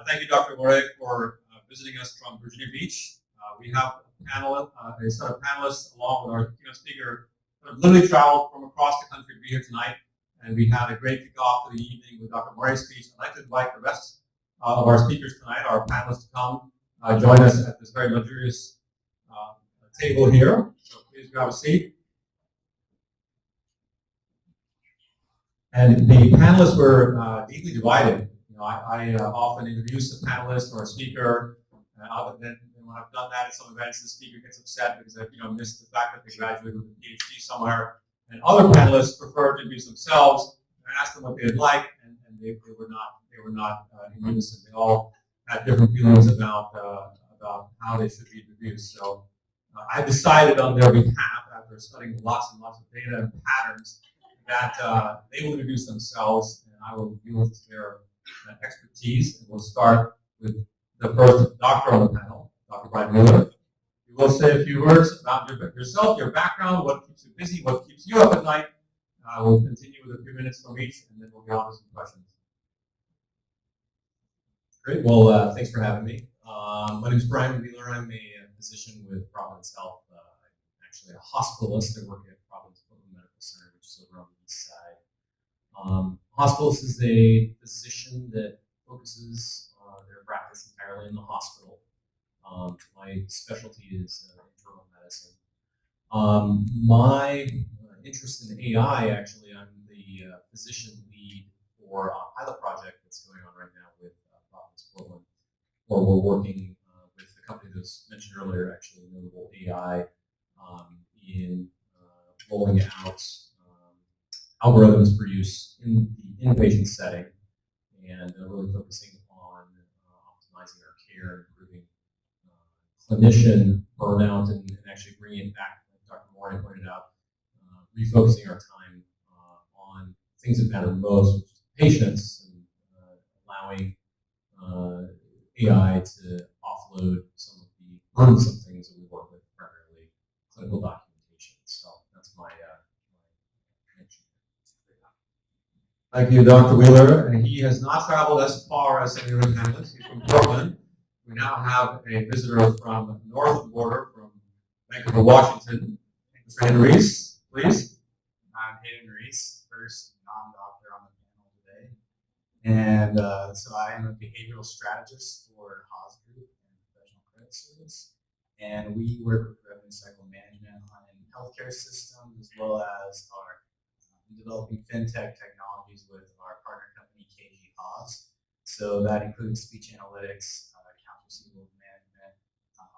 thank you, Dr. Morey, for visiting us from Virginia Beach. We have a set of panelists along with our keynote speaker who have literally traveled from across the country to be here tonight. And we had a great kickoff to the evening with Dr. Morey's speech. I'd like to invite the rest of our speakers tonight, our panelists, to come join us at this very luxurious table here. So please grab a seat. And the panelists were deeply divided. You know, I often introduce a panelist or a speaker, and then when I've done that at some events, the speaker gets upset because I've missed the fact that they graduated with a PhD somewhere. And other panelists prefer to introduce themselves and ask them what they'd like, and they were not in unison. They all had different feelings about how they should be introduced. So I decided on their behalf, after studying lots and lots of data and patterns, that they will introduce themselves, and I will use their expertise. And we'll start with the first doctor on the panel, Dr. Brian Miller. You will say a few words about yourself, your background, what keeps you busy, what keeps you up at night. We'll continue with a few minutes from each, and then we'll get on to some questions. Great. Well, thanks for having me. My name is Brian Wheeler. I'm a physician with Providence Health. I'm actually a hospitalist. I work at Providence Medical Center, which is over on the east side. Hospitalist is a physician that focuses their practice entirely in the hospital. My specialty is internal medicine. My interest in AI, actually, I'm the physician lead for a pilot project that's going on right now with Providence Portland, where we're working with the company that was mentioned earlier, actually, Notable AI, in rolling out algorithms for use in the inpatient setting, and really focusing on optimizing our care, improving clinician burnout, and actually bringing it back, like Dr. Morey pointed out, refocusing our time on things that matter most, which is patients, and allowing AI to offload some of the burdensome things that we work with, primarily clinical documentation. So that's my connection. Thank you, Dr. Wheeler. And he has not traveled as far as Senator Hamlet. He's from Portland. We now have a visitor from north of the border, from Vancouver, Washington. Mr. Henry Reese, please. I'm Hayden Reese, first non-doctor on the panel today. And so I am a behavioral strategist for Haas Group and Professional Credit Service. And we work with revenue cycle management on healthcare systems, as well as our developing fintech technologies with our partner company, KG Haas. So that includes speech analytics, accounts receivable management,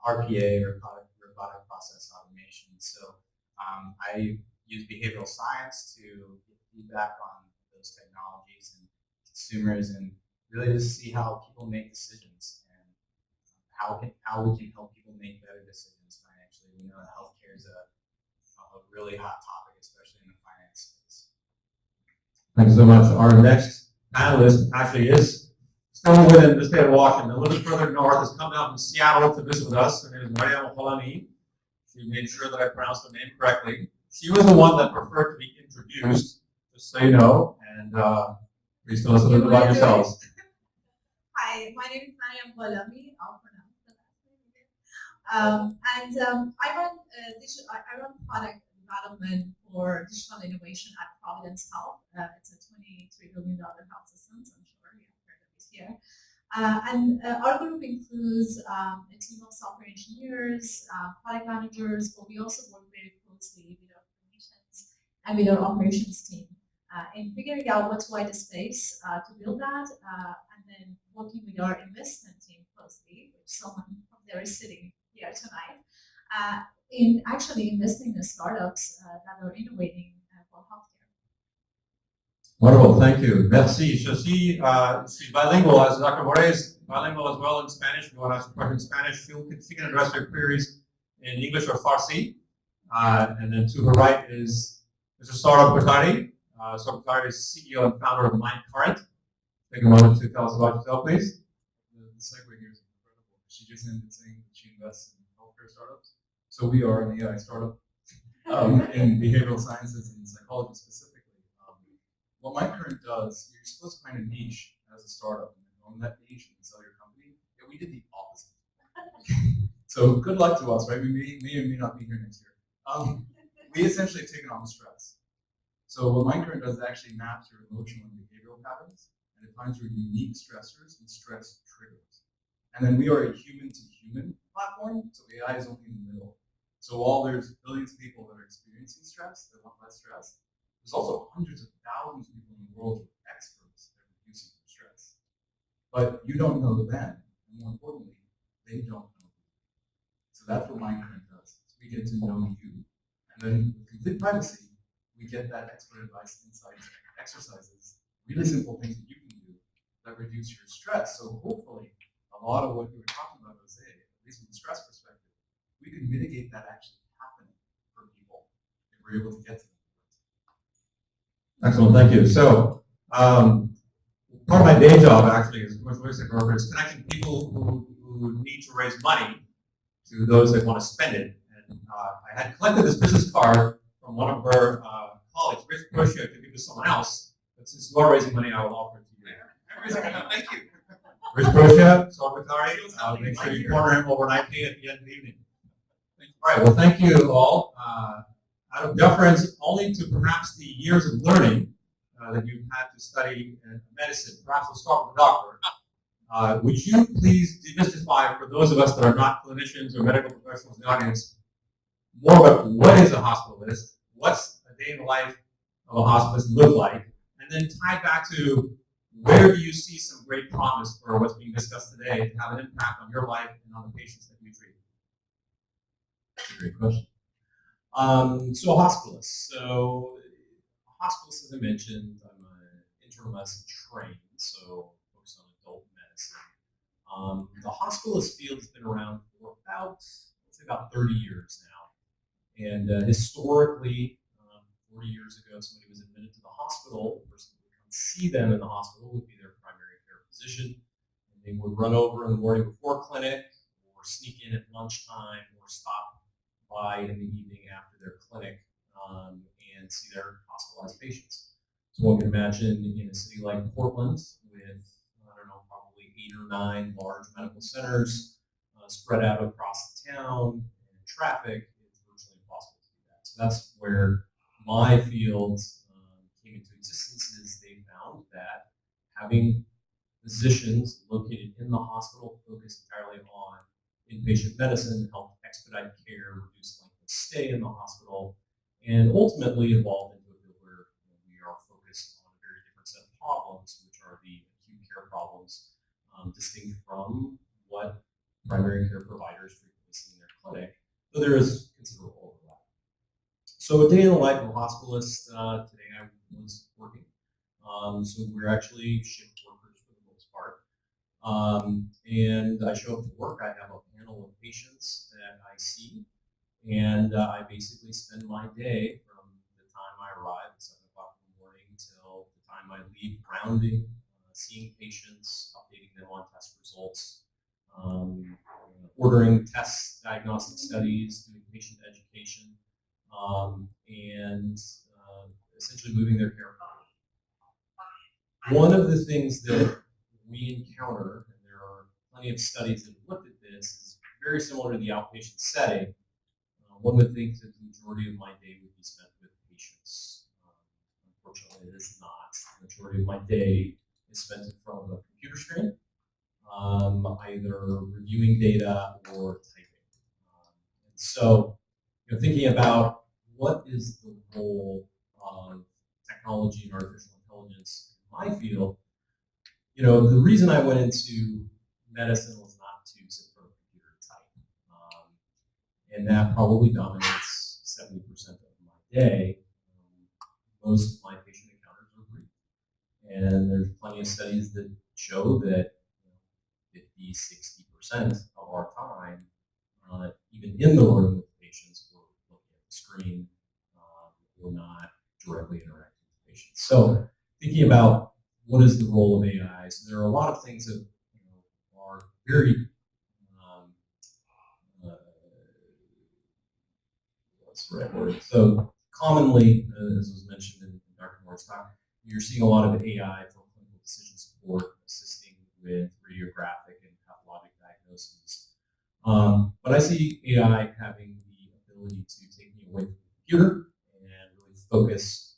RPA, robotic process automation. So I use behavioral science to get feedback on those technologies and consumers, and really just see how people make decisions and how we can help people make better decisions financially. We know that healthcare is a really hot topic, especially in the finance space. Thank you so much. Our next panelist actually is still within the state of Washington, a little bit further north, has come down from Seattle to visit with us. Her name is Morey. She made sure that I pronounced her name correctly. She was the one that preferred to be introduced, just so you know, and please tell us a little bit about yourselves. Hi, my name is Mariam Bolami. I'll pronounce the last name. I run product development for digital innovation at Providence Health. It's a $23 billion health system, so I'm sure you have heard of this here. Our group includes a team of software engineers, product managers, but we also work very closely with our clinicians and with our operations team in figuring out what's right space to build that, and then working with our investment team closely, which someone from there is sitting here tonight, in actually investing in startups that are innovating for healthcare. Wonderful, thank you. Merci. So she's bilingual, as Dr. Morey is bilingual as well in Spanish. If you want to ask a question in Spanish, she can address your queries in English or Farsi. And then to her right is Mr. Saurabh Kothari. Saurabh Kothari is CEO and founder of MindCurrent. Take a moment to tell us about yourself, please. The segue here is incredible. She just ended saying that she invests in healthcare startups. So we are an AI startup in behavioral sciences and psychology specifically. What MindCurrent does, you're supposed to find a niche as a startup and then own that niche and sell your company. Yeah, we did the opposite. So good luck to us, right? We may or may not be here next year. We essentially have taken on stress. So what MindCurrent does is actually maps your emotional and behavioral patterns, and it finds your unique stressors and stress triggers. And then we are a human-to-human platform, so AI is only in the middle. So while there's billions of people that are experiencing stress, that want less stress, there's also hundreds of thousands of people in the world who are experts at reducing stress. But you don't know them, and more importantly, they don't know you. So that's what MindCurrent does. So we get to know you. And then with complete privacy, we get that expert advice, insights, exercises, really simple things that you can do that reduce your stress. So hopefully, a lot of what you were talking about, Jose, at least from the stress perspective, we can mitigate that actually happening for people if we're able to get to them. Excellent, thank you. So, part of my day job actually is commercial real estate broker, is connecting people who need to raise money to those that want to spend it. And I had collected this business card from one of her colleagues, Rich Pusher, to give to someone else. But since you are raising money, I will offer it to you. Thank you. Rich Pusher, Salvatore, make sure you corner him overnight pay at the end of the evening. All right, well, thank you all. Out of deference only to perhaps the years of learning that you've had to study medicine, perhaps we'll start with the doctor. Would you please demystify for those of us that are not clinicians or medical professionals in the audience, more about what is a hospitalist, what's a day in the life of a hospitalist look like, and then tie back to where do you see some great promise for what's being discussed today to have an impact on your life and on the patients that you treat? That's a great question. So a hospitalist. So a hospitalist, as I mentioned, I'm an internal medicine trained, so focused on adult medicine. The hospitalist field has been around for about, let's say about 30 years now. And historically, 40 years ago, somebody was admitted to the hospital. The person who would come see them in the hospital would be their primary care physician. And they would run over in the morning before clinic, or sneak in at lunchtime, or stop by in the evening after their clinic and see their hospitalized patients. So one can imagine in a city like Portland with, I don't know, probably 8 or 9 large medical centers spread out across the town, and traffic, it's virtually impossible to do that. So that's where my field came into existence, is they found that having physicians located in the hospital focused entirely on inpatient medicine helped expedite care, reduce length of stay in the hospital, and ultimately evolved into a field where we are focused on a very different set of problems, which are the acute care problems, distinct from what primary care providers frequently see in their clinic, though there is considerable overlap. So a day in the life of a hospitalist, today I was working. So we're actually shift workers for the most part. And I show up to work, I have a panel of patients that I see, and I basically spend my day from the time I arrive at 7 o'clock in the morning till the time I leave, rounding, seeing patients, updating them on test results, ordering tests, diagnostic studies, doing patient education, and essentially moving their care forward. One of the things that we encounter, and there are plenty of studies that have looked at this, is very similar to the outpatient setting. One would think that the majority of my day would be spent with patients. Unfortunately, it is not. The majority of my day is spent in front of a computer screen, either reviewing data or typing. And so, thinking about what is the role of technology and artificial intelligence in my field, the reason I went into medicine was not to sit in front of a computer and type. And that probably dominates 70% of my day. Most of my patient encounters are brief. And there's plenty of studies that show that 50, 60% of our time, even in the room with patients, we're looking at the screen, we're not directly interacting with patients. So thinking about what is the role of AI, so there are a lot of things that are very what's the right word? So commonly, as was mentioned in Dr. Morey's talk, you're seeing a lot of AI for clinical decision support, assisting with radiographic and pathologic diagnoses. But I see AI having the ability to take me away from the computer and really focus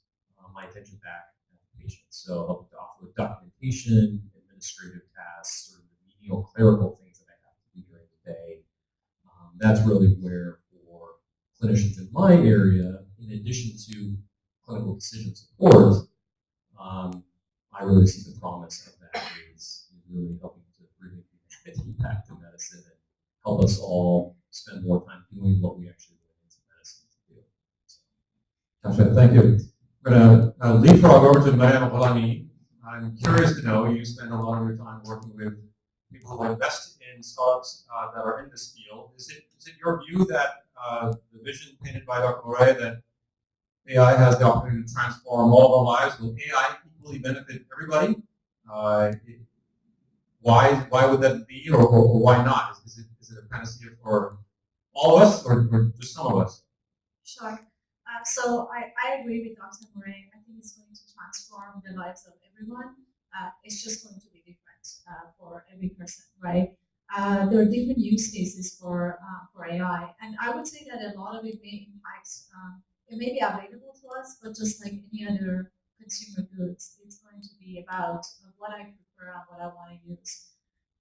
my attention back at the patient. So helping to offer documentation, administrative tasks, sort of the menial clerical things that I have to do during the day. That's really where, for clinicians in my area, in addition to clinical decision support, I really see the promise of that is really helping to bring humanity back to medicine and help us all spend more time doing what we actually went into medicine to do. Gotcha, thank you. We're going to leapfrog over to Madame Polani. I'm curious to know, you spend a lot of your time working with people who invest in startups that are in this field. Is it your view that the vision painted by Dr. Morey, that AI has the opportunity to transform all of our lives? Will AI equally benefit everybody? Why would that be, or why not? Is it a panacea for All of us, or just some of us? Sure. So I agree with Dr. Morey. I think it's going to transform the lives of everyone. It's just going to be different for every person, right? There are different use cases for AI, and I would say that a lot of it may impact. It may be available to us, but just like any other consumer goods, it's going to be about what I prefer and what I want to use.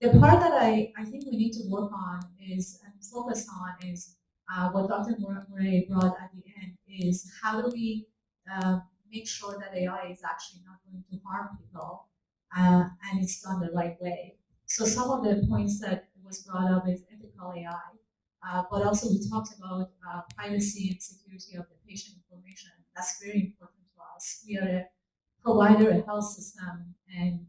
The part that I think we need to work on is and focus on is what Dr. Morey brought at the end is how do we make sure that AI is actually not going to harm people and it's done the right way. So some of the points that was brought up is ethical AI, but also we talked about privacy and security of the patient information. That's very important to us. We are a provider, a health system, and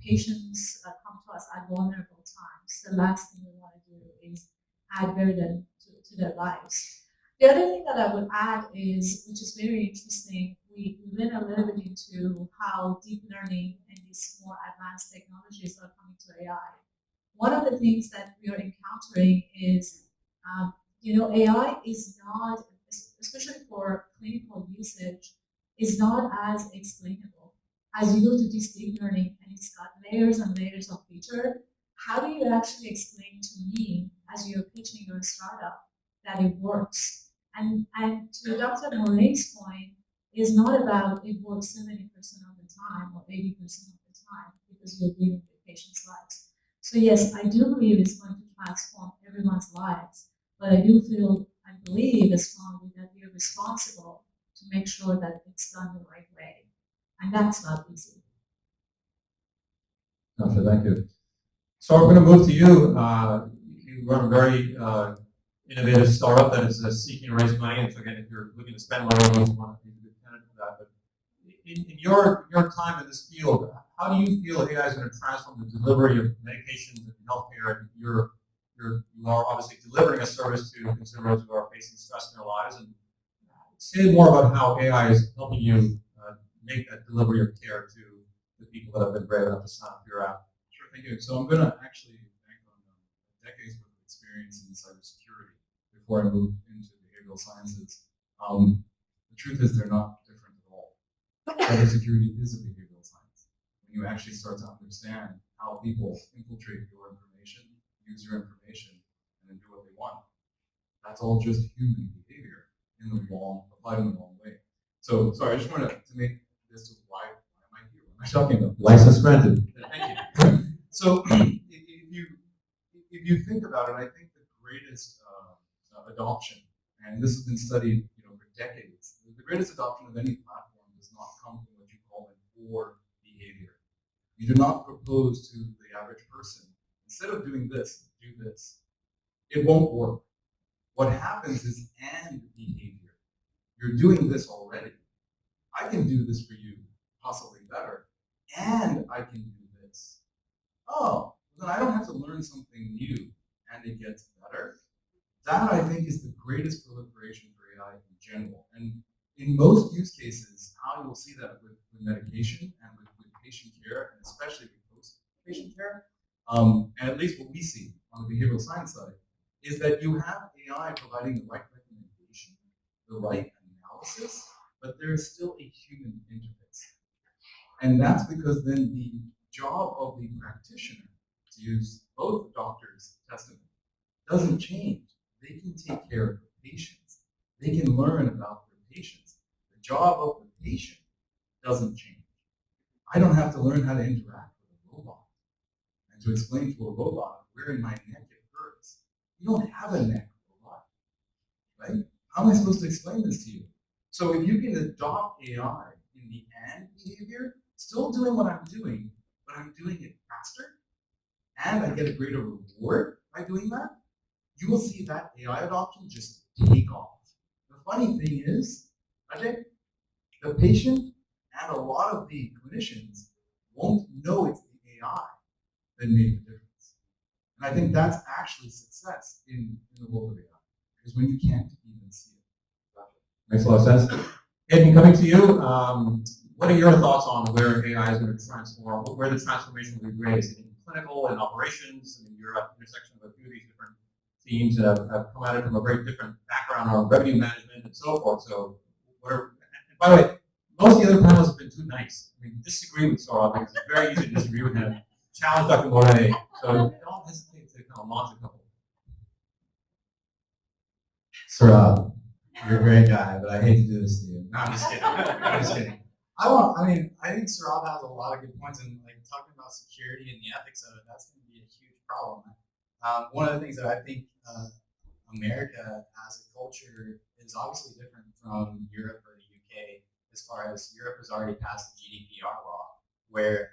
patients come to us at vulnerable times. The last thing we want to do is add burden to their lives. The other thing that I would add is, which is very interesting, we went a little bit into how deep learning and these more advanced technologies are coming to AI. One of the things that we are encountering is, AI is not, especially for clinical usage, is not as explainable. As you go to this deep learning and it's got layers and layers of feature, how do you actually explain to me as you're pitching your startup that it works? And to Dr. Morey's point, is not about it works 70% of the time or 80% of the time because you're dealing with patients' lives. So yes, I do believe it's going to transform everyone's lives, but I do feel and believe strongly that we are responsible to make sure that it's done the right way. And that's not easy. Gotcha, thank you. So we're going to move to you. You run a very innovative startup that is seeking to raise money. And so again, if you're looking to spend money, you want to be a good candidate for that. But in your time in this field, how do you feel AI is going to transform the delivery of medications and healthcare? And you are obviously delivering a service to consumers who are facing stress in their lives. And say more about how AI is helping you make that delivery of care to the people that have been brave enough to sign up for your app. Sure, thank you. So I'm going to actually bank on decades worth of experience in cybersecurity before I moved into behavioral sciences. The truth is they're not different at all. Cybersecurity is a behavioral science. When you actually start to understand how people infiltrate your information, use your information, and then do what they want, that's all just human behavior applied in the wrong way. So sorry, I just wanted to make this to why am I here? What am I talking about? License granted. Thank you. So if you think about it, I think the greatest adoption, and this has been studied for decades, the greatest adoption of any platform does not come from what you call an or behavior. You do not propose to the average person, instead of doing this, do this. It won't work. What happens is and behavior. You're doing this already. I can do this for you, possibly better, and I can do this. Oh, then I don't have to learn something new, and it gets better. That, I think, is the greatest proliferation for AI in general. And in most use cases, how you'll see that with medication and with patient care, and especially with post-patient care, and at least what we see on the behavioral science side, is that you have AI providing the right recommendation, the right analysis, but there's still a human interface. And that's because then the job of the practitioner, to use both doctors' testimony, doesn't change. They can take care of the patients. They can learn about their patients. The job of the patient doesn't change. I don't have to learn how to interact with a robot and to explain to a robot where in my neck it hurts. You don't have a neck, robot, right? How am I supposed to explain this to you? So if you can adopt AI in the and behavior, still doing what I'm doing, but I'm doing it faster, and I get a greater reward by doing that, you will see that AI adoption just take off. The funny thing is, Ajay, the patient and a lot of the clinicians won't know it's the AI that made the difference. And I think that's actually success in the world of AI, because when you can't even see it. Makes a lot of sense. Hayden, coming to you, what are your thoughts on where AI is going to transform, where the transformation will be greatest in clinical and operations? I mean, you're at the intersection of a few of these different themes that have come at it from a very different background on revenue management and so forth. So, whatever. And by the way, most of the other panels have been too nice. I mean, disagree with Saurabh because it's very easy to disagree with him. Challenge Dr. Morey. So don't hesitate to kind of launch a couple. Saurabh, you're a great guy, but I hate to do this to you. No, I'm just kidding. I'm just kidding. I think Saurabh has a lot of good points, and like talking about security and the ethics of it, that's going to be a huge problem. One of the things that I think America as a culture is obviously different from Europe or the UK, as far as Europe has already passed the GDPR law, where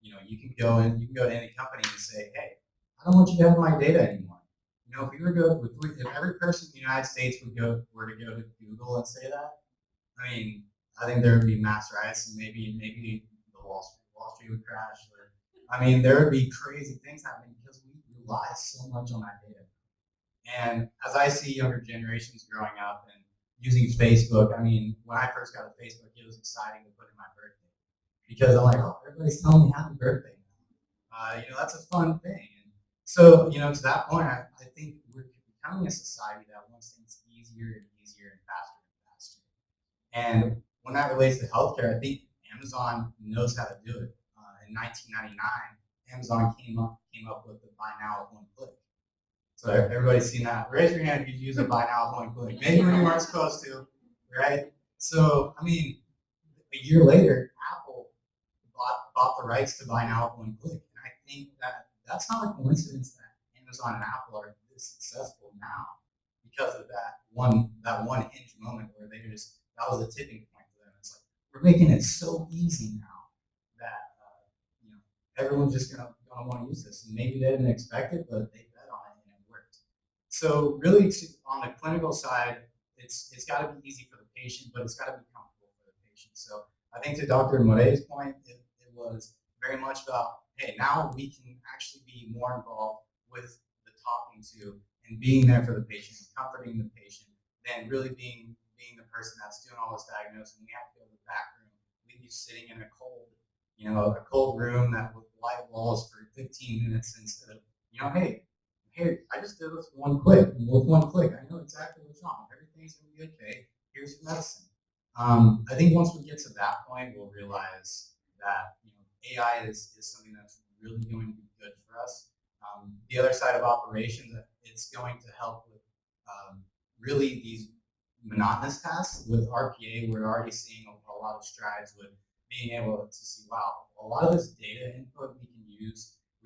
you can go to any company and say, hey, I don't want you to have my data anymore. If we were if every person in the United States were to go to Google and say that, I mean, I think there would be mass riots, and maybe the Wall Street would crash. I mean, there would be crazy things happening because we rely so much on that data. And as I see younger generations growing up and using Facebook, I mean, when I first got to Facebook, it was exciting to put in my birthday because I'm like, oh, everybody's telling me happy birthday. That's a fun thing. And so, to that point, I think we're becoming a society that wants things easier and easier and faster and faster. And when that relates to healthcare, I think Amazon knows how to do it. In 1999, Amazon came up with the buy now with one click. So everybody's seen that. Raise your hand if you use a buy now with one click. Maybe when you weren't supposed to, right? So, I mean, a year later, Apple bought the rights to buy now with one click. And I think that's not a coincidence that Amazon and Apple are this successful now because of that one hinge moment where that was a tipping point for them. It's like, we're making it so easy now that everyone's just gonna want to use this. And maybe they didn't expect it, but they bet on it and it worked. So really, on the clinical side, it's got to be easy for the patient, but it's got to be comfortable for the patient. So I think to Dr. Morey's point, it was very much about, hey, now we can actually be more involved with the talking to and being there for the patient, comforting the patient, than really being the person that's doing all this diagnosing. We have to go to the back room. We'd be sitting in a cold room that with light walls for 15 minutes instead of, hey, I just did this one click. And with one click, I know exactly what's wrong. Everything's going to be okay. Here's your medicine. I think once we get to that point, we'll realize that AI is something that's really going to be good for us. The other side of operations, it's going to help with really these monotonous tasks. With RPA, we're already seeing a lot of strides with being able to see, wow, a lot of this data input we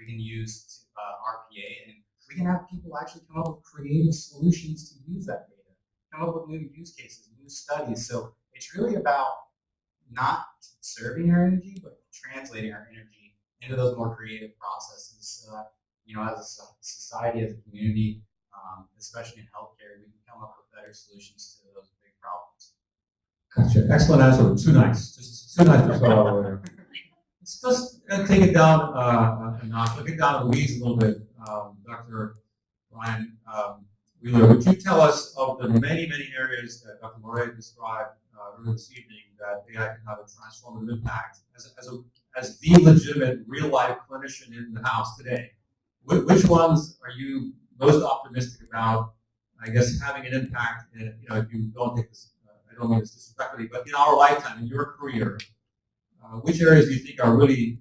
can use to RPA, and we can have people actually come up with creative solutions to use that data, come up with new use cases, new studies. So it's really about not conserving our energy, but translating our energy into those more creative processes so that, as a society, as a community, especially in healthcare, we can come up with better solutions to those big problems. Gotcha. Excellent answer. Too nice. Just too nice for Saurabh. Let's just take it down a notch. Look it down the weeds a little bit. Dr. Ryan Wheeler, would you tell us of the many, many areas that Dr. Morey described earlier this evening that AI can have a transformative impact as the legitimate real-life clinician in the house today? Which ones are you most optimistic about, I guess, having an impact in, if you don't take this, I don't mean this disrespectfully, but in our lifetime, in your career, which areas do you think are really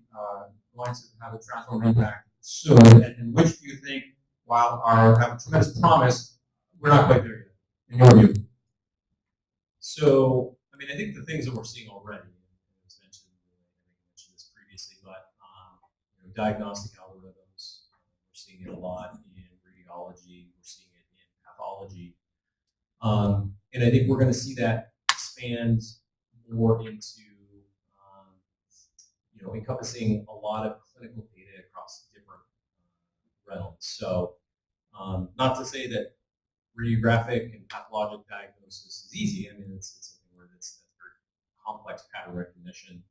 going to have a transformative impact soon, and which do you think, while have a tremendous promise, we're not quite there yet, in your view? So, I think the things that we're seeing already, it was mentioned, I mentioned this previously, but diagnostic algorithms, we're seeing it a lot in radiology, we're seeing it in pathology, and I think we're going to see that expand more into encompassing a lot of clinical data across different realms. So, not to say that radiographic and pathologic diagnosis is easy. It's something where that's very complex pattern recognition.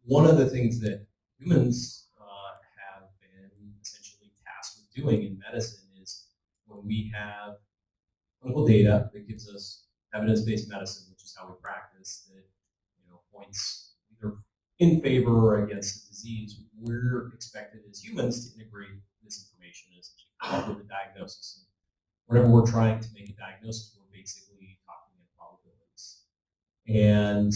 One of the things that humans have been essentially tasked with doing in medicine is when we have clinical data that gives us evidence-based medicine, which is how we practice, that points either in favor or against the disease, we're expected as humans to integrate this information as come up with a diagnosis. whenever we're trying to make a diagnosis, we're basically talking in probabilities. And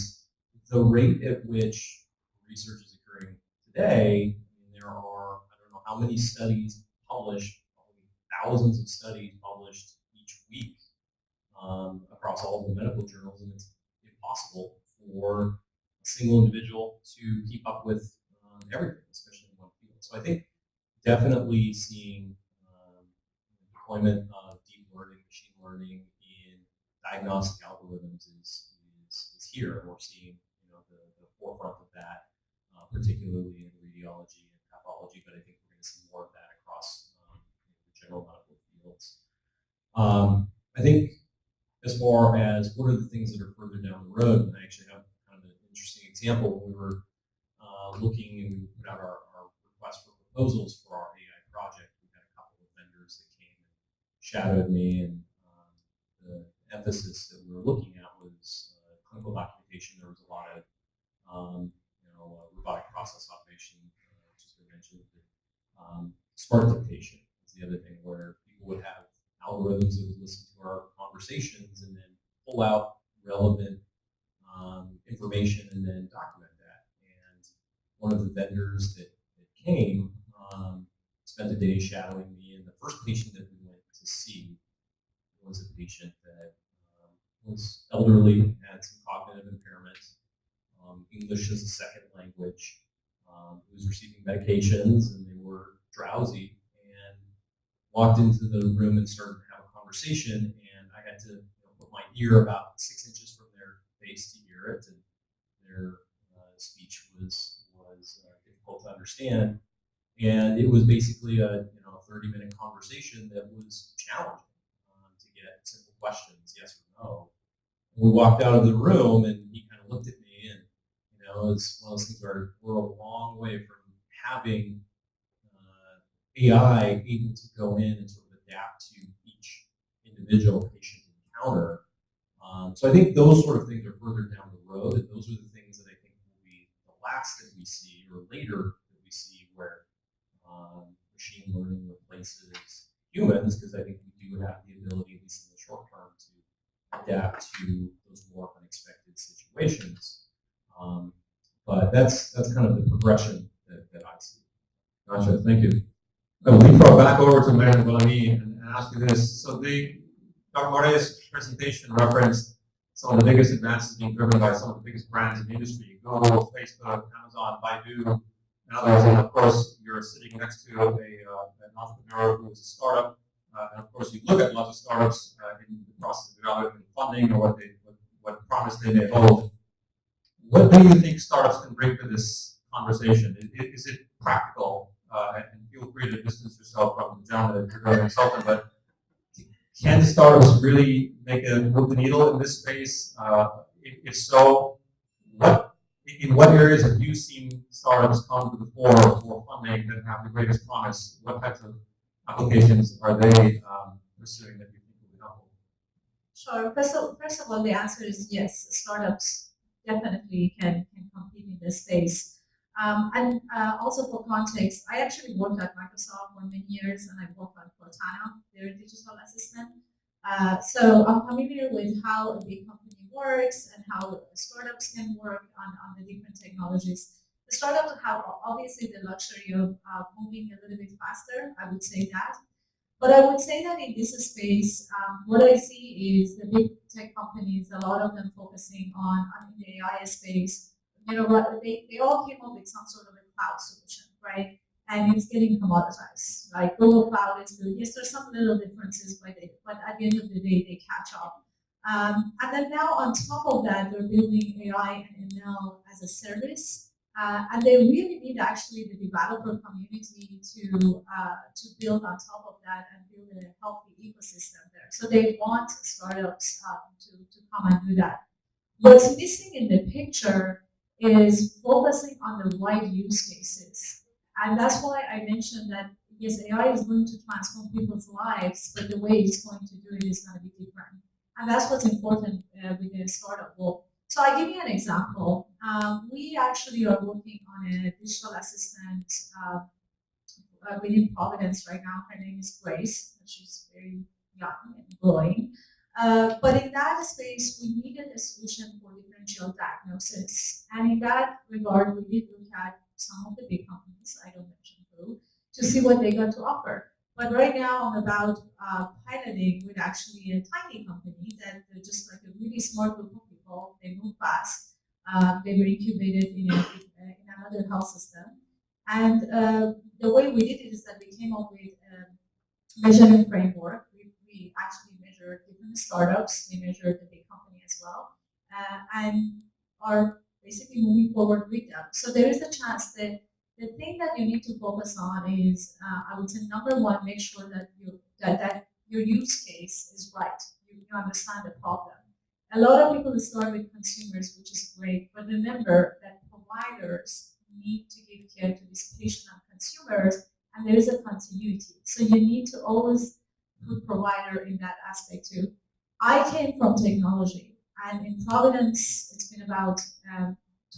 the rate at which research is occurring today, I mean, there are, I don't know how many studies published, probably thousands of studies published each week across all of the medical journals, and it's impossible for a single individual to keep up with everything, especially in one field. So I think definitely seeing deployment of deep learning, machine learning in diagnostic algorithms is here, and we're seeing the forefront of that, particularly in radiology and pathology. But I think we're going to see more of that across the general medical fields. I think as far as what are the things that are further down the road, and I actually have kind of an interesting example. We were looking and we put out our request for proposals for our AI project. We had a couple of vendors that came and shadowed me, and the emphasis that we were looking at was clinical documentation. There was a lot of robotic process automation, just to mention. Smart dictation is the other thing, where people would have algorithms that would listen to our conversations and then pull out relevant information and then document that. And one of the vendors that came spent a day shadowing me, and the first patient that we went to see was a patient that was elderly, had some cognitive impairment, English as a second language, was receiving medications, and they were drowsy, and walked into the room and started to have a conversation, and I had to put my ear about 6 inches from their face to hear it, and their speech was difficult to understand, and it was basically a 30-minute conversation that was challenging to get simple questions, yes or no. And we walked out of the room, and he kind of looked at me, and it's one of those things where we're a long way from having AI able to go in and sort of adapt to each individual patient encounter. So I think those sort of things are further down the road, and those are the things that I think will be the last that we see, or later that we see, where machine learning replaces humans, because I think we do have the ability, at least in the short term, to adapt to those more unexpected situations. But that's kind of the progression that I see. Gotcha, thank you. Let me throw back over to Marian Bellamy and ask you this. So Dr. Morey's presentation referenced some of the biggest advances being driven by some of the biggest brands in the industry: Google, Facebook, Amazon, Baidu, and others. And of course, you're sitting next to an entrepreneur who is a startup. And of course, you look at lots of startups in the process of developing funding, or what promise they may hold. What do you think startups can bring to this conversation? Is it practical? And feel free to distance yourself from the gentleman that you're going to insult, but can startups really move the needle in this space? If so, in what areas have you seen startups come to the fore for funding that have the greatest promise? What types of applications are they pursuing that you think will be helpful? Sure. First of all, the answer is yes. Startups definitely can compete in this space. And also for context, I actually worked at Microsoft for many years, and I worked on Cortana, their digital assistant. So I'm familiar with how a big company works and how startups can work on the different technologies. The startups have obviously the luxury of moving a little bit faster, I would say that. But I would say that in this space, what I see is the big tech companies, a lot of them focusing on the AI space. They all came up with some sort of a cloud solution, right? And it's getting commoditized. Like Google Cloud is good. Yes, there's some little differences, but at the end of the day, they catch up. And then now on top of that, they're building AI and ML as a service. And they really need actually the developer community to build on top of that and build a healthy ecosystem there. So they want startups to come and do that. What's missing in the picture is focusing on the right use cases. And that's why I mentioned that, yes, AI is going to transform people's lives, but the way it's going to do it is going to be different. And that's what's important with the startup world. So I'll give you an example. We actually are working on a digital assistant within Providence right now. Her name is Grace. She's very young and growing. But in that space, we needed a solution for differential diagnosis. And in that regard, we did look at some of the big companies, I don't mention who, to see what they got to offer. But right now, I'm about piloting with actually a tiny company that they're just like a really smart group of people. They move fast. They were incubated in another health system. And the way we did it is that we came up with a measurement framework. We actually measured different startups. We measured the big company as well, and are basically moving forward with them. So there is a chance that the thing that you need to focus on is, I would say, number one, make sure that that your use case is right. You understand the problem. A lot of people start with consumers, which is great, but remember that providers need to give care to these patient and consumers, and there is a continuity. So you need to always put provider in that aspect too. I came from technology, and in Providence, it's been about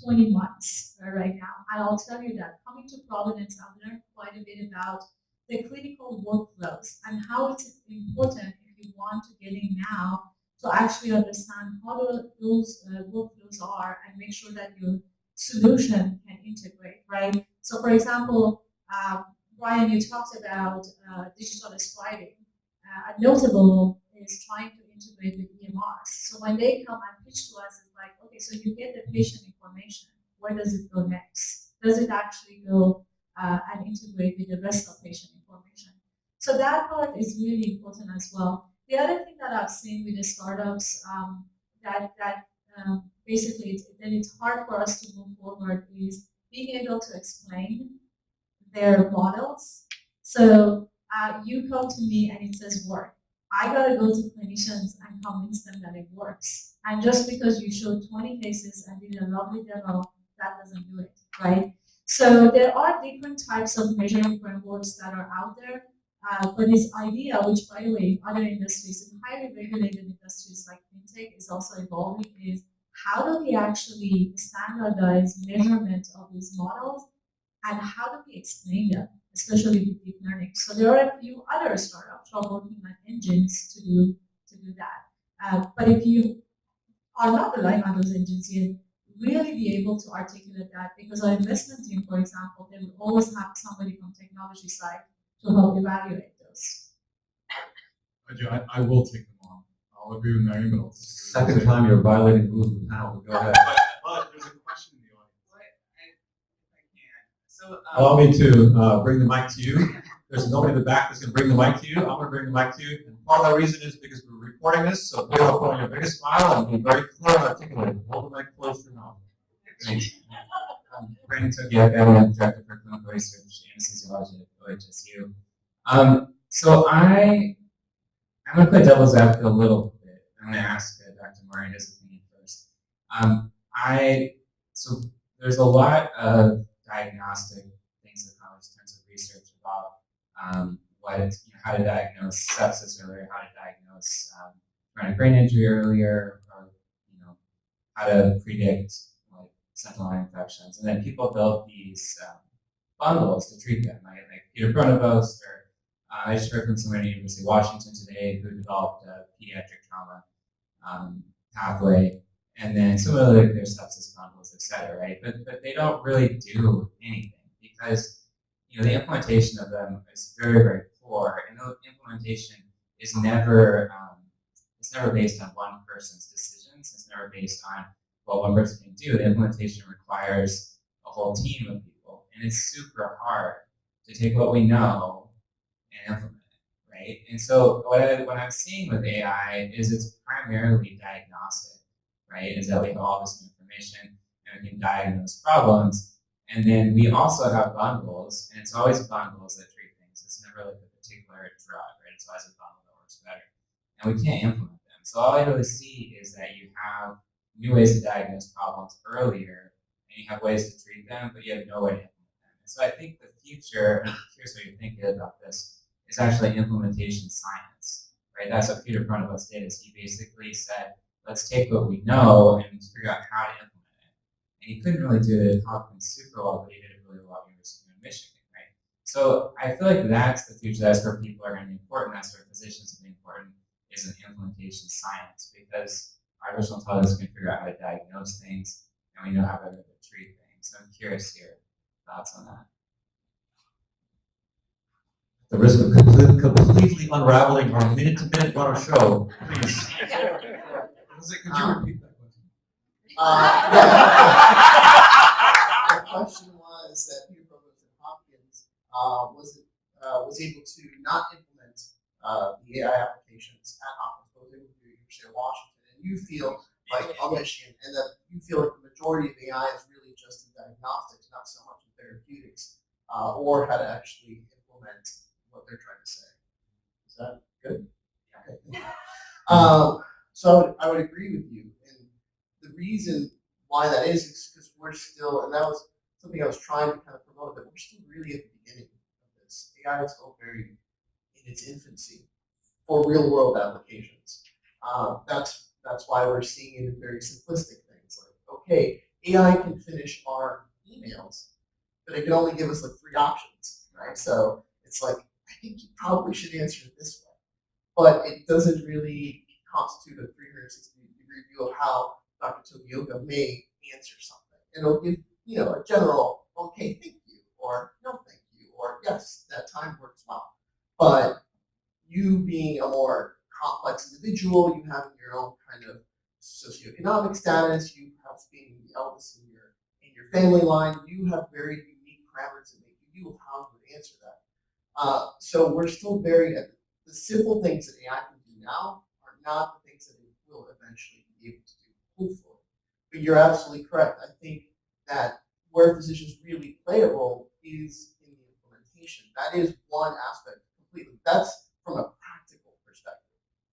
20 months right now. And I'll tell you that coming to Providence, I've learned quite a bit about the clinical workflows and how it's important if you want to get in now to actually understand how those workflows are and make sure that your solution can integrate, right? So for example, Brian, you talked about digital scribing. A notable is trying to integrate with EMRs. So when they come and pitch to us, it's like, okay, so you get the patient information. Where does it go next? Does it actually go and integrate with the rest of patient information? So that part is really important as well. The other thing that I've seen with the startups that basically it's hard for us to move forward is being able to explain their models. So you come to me and it says work. I gotta go to clinicians and convince them that it works. And just because you showed 20 cases and did a lovely demo, that doesn't do it, right? So there are different types of measuring frameworks that are out there. But this idea, which by the way, in other industries, in highly regulated industries like fintech is also evolving, is how do we actually standardize measurement of these models and how do we explain them, especially with deep learning? So there are a few other startups who are working on engines to do that. But if you are not relying on those engines yet, really be able to articulate that, because our investment team, for example, they will always have somebody from technology side to help evaluate those. I will take them on. I'll agree with Mary, but I'll Second time you're violating rules of the panel. Go ahead. But there's a question in the audience. Allow me to bring the mic to you. There's nobody in the back that's going to bring the mic to you. I'm going to bring the mic to you. And part of that reason is because we're recording this, so please put on your biggest smile and be very clear and articulate. Hold the mic close to your mouth. Thanks. Brandon Togia, Director for Clinical Research, Anesthesiology at OHSU. So I'm going to play devil's advocate a little bit. I'm going to ask Dr. Morey his opinion first. So there's a lot of diagnostic things that come with extensive research about how to diagnose sepsis earlier, how to diagnose chronic brain injury earlier, or how to predict like sentinel line infections, and then people build these bundles to treat them, like Peter Pronovost, or I just heard from someone at University of Washington today who developed a pediatric trauma pathway, and then similarly there's sepsis bundles, et cetera, right? But they don't really do anything because the implementation of them is very, very poor, and the implementation is never based on one person's decisions. It's never based on what one person can do. The implementation requires a whole team of people, and it's super hard to take what we know and implement it, right? And so what I'm seeing with AI is it's primarily diagnostic, right? Is that we have all this information and we can diagnose problems. And then we also have bundles, and it's always bundles that treat things. It's never like a particular drug, right? It's always a bundle that works better. And we can't implement them. So all I really see is that you have new ways to diagnose problems earlier, and you have ways to treat them, but you have no way to implement them. And so I think the future, and I'm curious what you're thinking about this, is actually implementation science, right? That's what Peter Pronovost did, is he basically said, let's take what we know and figure out how to implement it. And he couldn't really do it at Hopkins super well, but he did it really well at University of Michigan, right? So I feel like that's the future. That's where people are going to be important. That's where physicians will be important. is an implementation science, because artificial intelligence can figure out how to diagnose things, and we know how to treat things. So I'm curious your thoughts on that. The risk of completely unraveling our minute-to-minute run of show, please. Could you repeat that question? The question was that Peter Providence and Hopkins was able to not implement the AI applications at Hopkins, but was able to do it at University of Washington, and you feel like on Michigan, and that you feel like the majority of AI is really just in diagnostics, not so much in therapeutics, or how to actually implement what they're trying to say. Is that good? Okay. So I would agree with you, and the reason why that is because we're still, and that was something I was trying to kind of promote, that we're still really at the beginning of this. AI is still very in its infancy for real world applications. That's why we're seeing it in very simplistic things like, okay, AI can finish our emails, but it can only give us like 3 options, right? So it's like, I think you probably should answer it this way, but it doesn't really constitute a 360-degree view of how Dr. Tobioka may answer something. And it'll give, a general, okay, thank you, or no, thank you, or yes, that time works well. But you being a more complex individual, you having your own kind of socioeconomic status, you have being the eldest in your family line, you have very unique parameters that make you of how you would answer that. So we're still very at the simple things that AI can do now are not the things that it will eventually be able to do, hopefully. But you're absolutely correct. I think that where physicians really play a role is in the implementation. That is one aspect completely. That's from a practical perspective.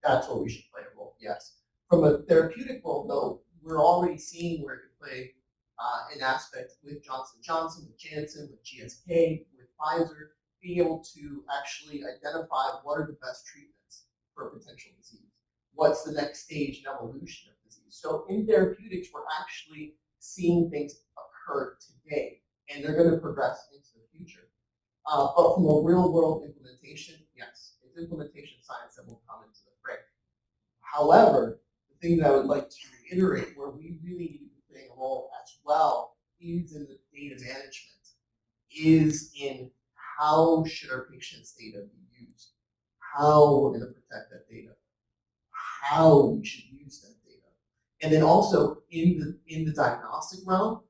That's where we should play a role, yes. From a therapeutic role, though, we're already seeing where it can play an aspect with Johnson & Johnson, with Janssen, with GSK, with Pfizer, being able to actually identify what are the best treatments for a potential disease. What's the next stage in evolution of disease? So in therapeutics, we're actually seeing things occur today, and they're going to progress into the future. But from a real-world implementation, yes, it's implementation science that will come into the fray. However, the thing that I would like to reiterate, where we really need to play a role as well, is in the data management, is in how should our patients' data be used, how we're going to protect that data, how we should use that data. And then also in the diagnostic realm,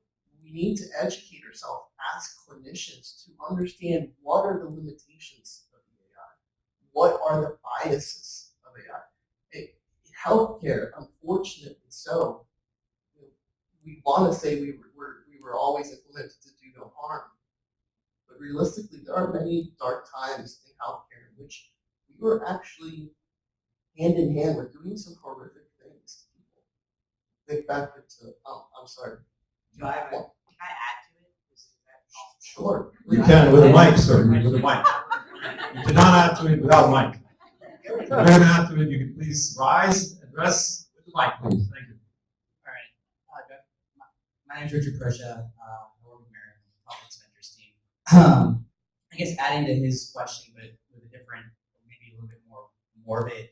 we need to educate ourselves as clinicians to understand what are the limitations of the AI, what are the biases of AI. In healthcare, unfortunately so, we want to say we were always implemented to do no harm, but realistically, there are many dark times in healthcare in which we were actually hand in hand with doing some horrific things to people. Think back to, I'm sorry. Can I add to it? Is that possible? Sure. You can with a mic, sir, with a mic. You cannot add to it without a mic. If you're going to add to it, you can please rise, address with the mic, please. Thank you. All right. My name is Richard Persha. I work with Mary on the Public Ventures team. I guess adding to his question, but with a different, maybe a little bit more morbid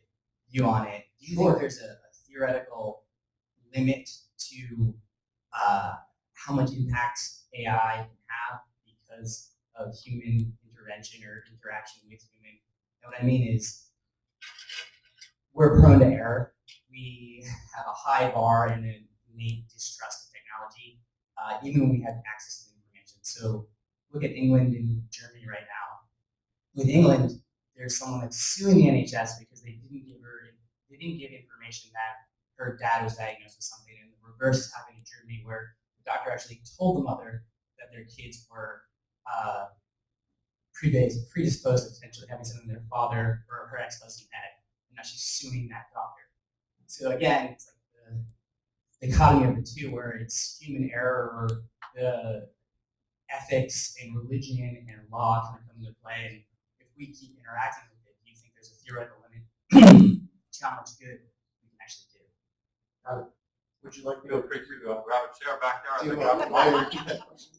view on it, do you think there's a theoretical limit to how much impact AI can have because of human intervention or interaction with human? And what I mean is, we're prone to error. We have a high bar and an innate distrust of technology, even when we have access to the information. So look at England and Germany right now. With England, there's someone that's suing the NHS because they didn't give information that her dad was diagnosed with something, and the reverse is happening in Germany, where the doctor actually told the mother that their kids were predisposed to potentially having something their father or her ex-husband had, and now she's suing that doctor. So again, it's like the dichotomy of the two, where it's human error or the ethics and religion and law kind of come into play. And if we keep interacting with it, do you think there's a theoretical limit to how much good we can actually do? Would you like to Feel free to grab a chair back there. do I repeat that question?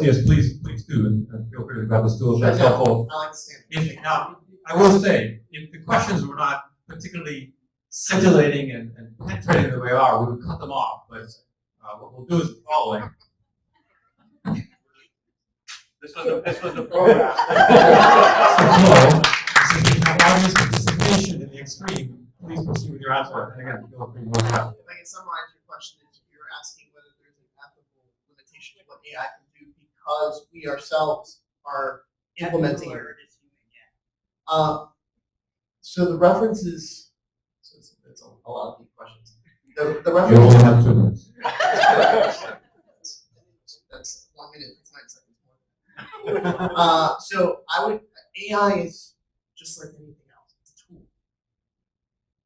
Yes, please do, and feel free to grab the stool if that's helpful. I like to stand. Now, I will say, if the questions were not particularly scintillating and penetrating the way they are, we would cut them off. But what we'll do is the following. This was a program. Since we have audience participation in the extreme, please proceed with your answer. And again, feel free to move out. If I can summarize your question, is you're asking whether there's an ethical limitation to what AI can do because we ourselves are implementing it. So the references, so it's a lot of deep questions. The You references. only have 2 minutes. That's 1 minute, it's 9 seconds more. So AI is just like anything else. It's a tool.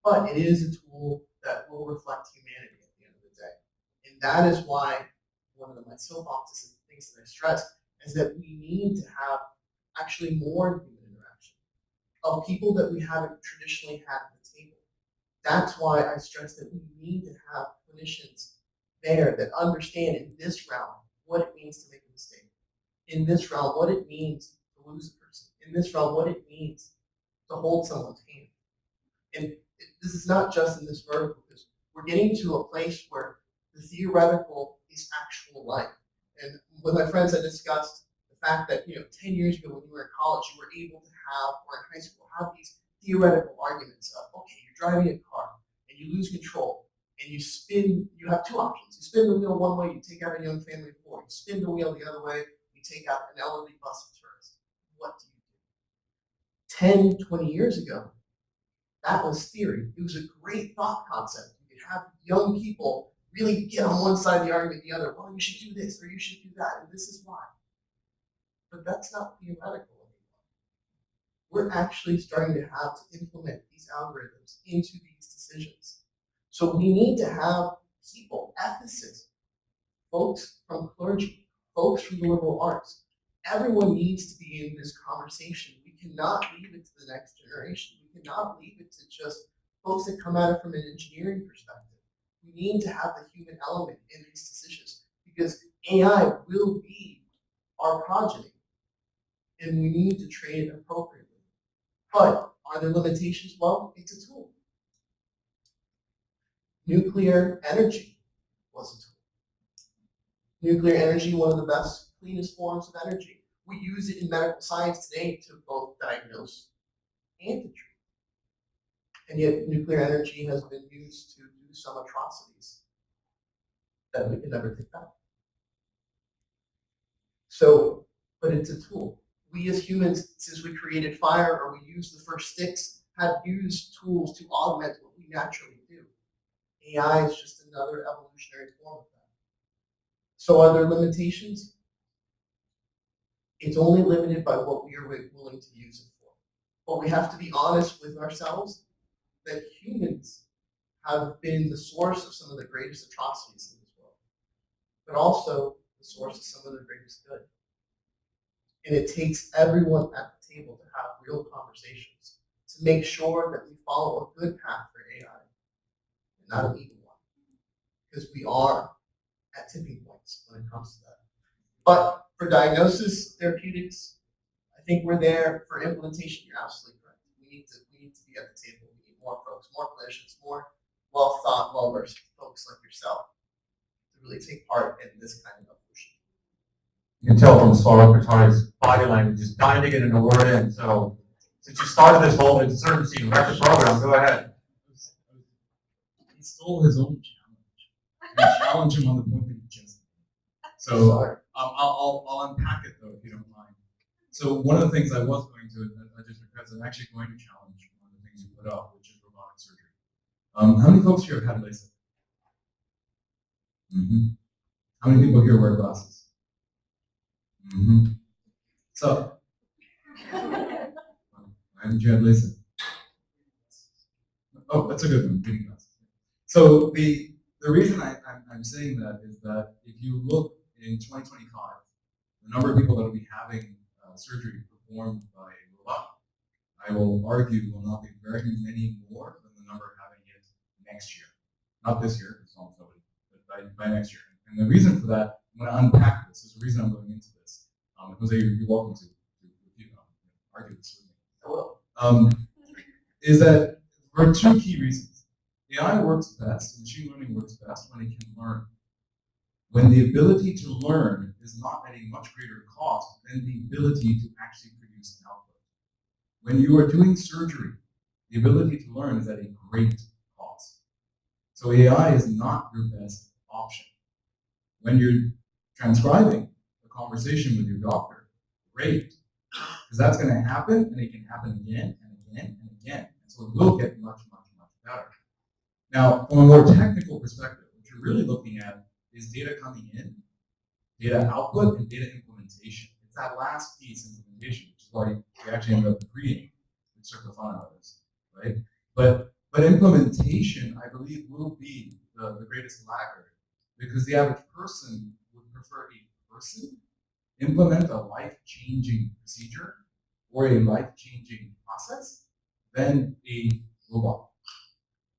But it is a tool that will reflect humanity at the end of the day. And that is why one of my soapboxes and things that I stress is that we need to have actually more human interaction of people that we haven't traditionally had at the table. That's why I stress that we need to have clinicians there that understand in this realm what it means to make a mistake. In this realm, what it means to lose a person. In this realm, what it means to hold someone's hand. And this is not just in this vertical, because we're getting to a place where the theoretical is actual life. And with my friends, I discussed the fact that 10 years ago when you were in college, you were able to have, or in high school, have these theoretical arguments of, okay, you're driving a car and you lose control and you spin. You have 2 options. You spin the wheel one way, you take out a young family of 4. You spin the wheel the other way, you take out an elderly bus of tourists. What do you do? 10, 20 years ago, that was theory. It was a great thought concept. You could have young people really get on one side of the argument, the other. Well, you should do this or you should do that, and this is why. But that's not theoretical anymore. We're actually starting to have to implement these algorithms into these decisions. So we need to have people, ethicists, folks from clergy, folks from the liberal arts. Everyone needs to be in this conversation. We cannot leave it to the next generation. We cannot leave it to just folks that come at it from an engineering perspective. We need to have the human element in these decisions because AI will be our progeny and we need to train it appropriately. But are there limitations? Well, it's a tool. Nuclear energy was a tool. Nuclear energy, one of the best, cleanest forms of energy. We use it in medical science today to both diagnose and to treat. And yet nuclear energy has been used to do some atrocities that we can never take back. So, but it's a tool. We as humans, since we created fire or we used the first sticks, have used tools to augment what we naturally do. AI is just another evolutionary form of that. So are there limitations? It's only limited by what we are willing to use it for. But we have to be honest with ourselves that humans have been the source of some of the greatest atrocities in this world, but also the source of some of the greatest good. And it takes everyone at the table to have real conversations to make sure that we follow a good path for AI and not an evil one. Because we are at tipping points when it comes to that. But for diagnosis, therapeutics, I think we're there. For implementation, you're absolutely correct. We need to be at the table. We need more folks, more clinicians, more well-thought, well-versed folks like yourself to really take part in this kind of evolution. You can tell from Swallow Retired's body language is dying to get in a word in. So since you started this whole insurgency record program, go ahead. He stole his own challenge. We challenge him on the point that he just did. So I'll unpack it though, if you don't mind. So one of the things I was going to, I just realized I'm actually going to challenge one of the things you put up, which is robotic surgery. How many folks here have had LASIK? Mm-hmm. How many people here wear glasses? Mm-hmm. So, why did you have LASIK? Oh, that's a good one, reading glasses. So the reason I'm saying that is that if you look in 2025, the number of people that will be having surgery performed by a robot, I will argue will not be very many more than the number having it next year. Not this year, it's almost nobody, but by next year. And the reason for that, I'm going to unpack this. There's a reason I'm going into this. Jose, you're welcome to argue this with me. I will. is that for two key reasons. AI works best, machine learning works best when it can learn. When the ability to learn is not at a much greater cost than the ability to actually produce an output. When you are doing surgery, the ability to learn is at a great cost. So AI is not your best option. When you're transcribing a conversation with your doctor, great, because that's going to happen, and it can happen again and again and again. And so it will get much, much, much better. Now, from a more technical perspective, what you're really looking at is data coming in, data output, and data implementation. It's that last piece, implementation, which is why we actually ended up agreeing with Circle Fun out of this, right? But implementation, I believe, will be the greatest laggard, because the average person would prefer a person implement a life-changing procedure or a life-changing process than a robot.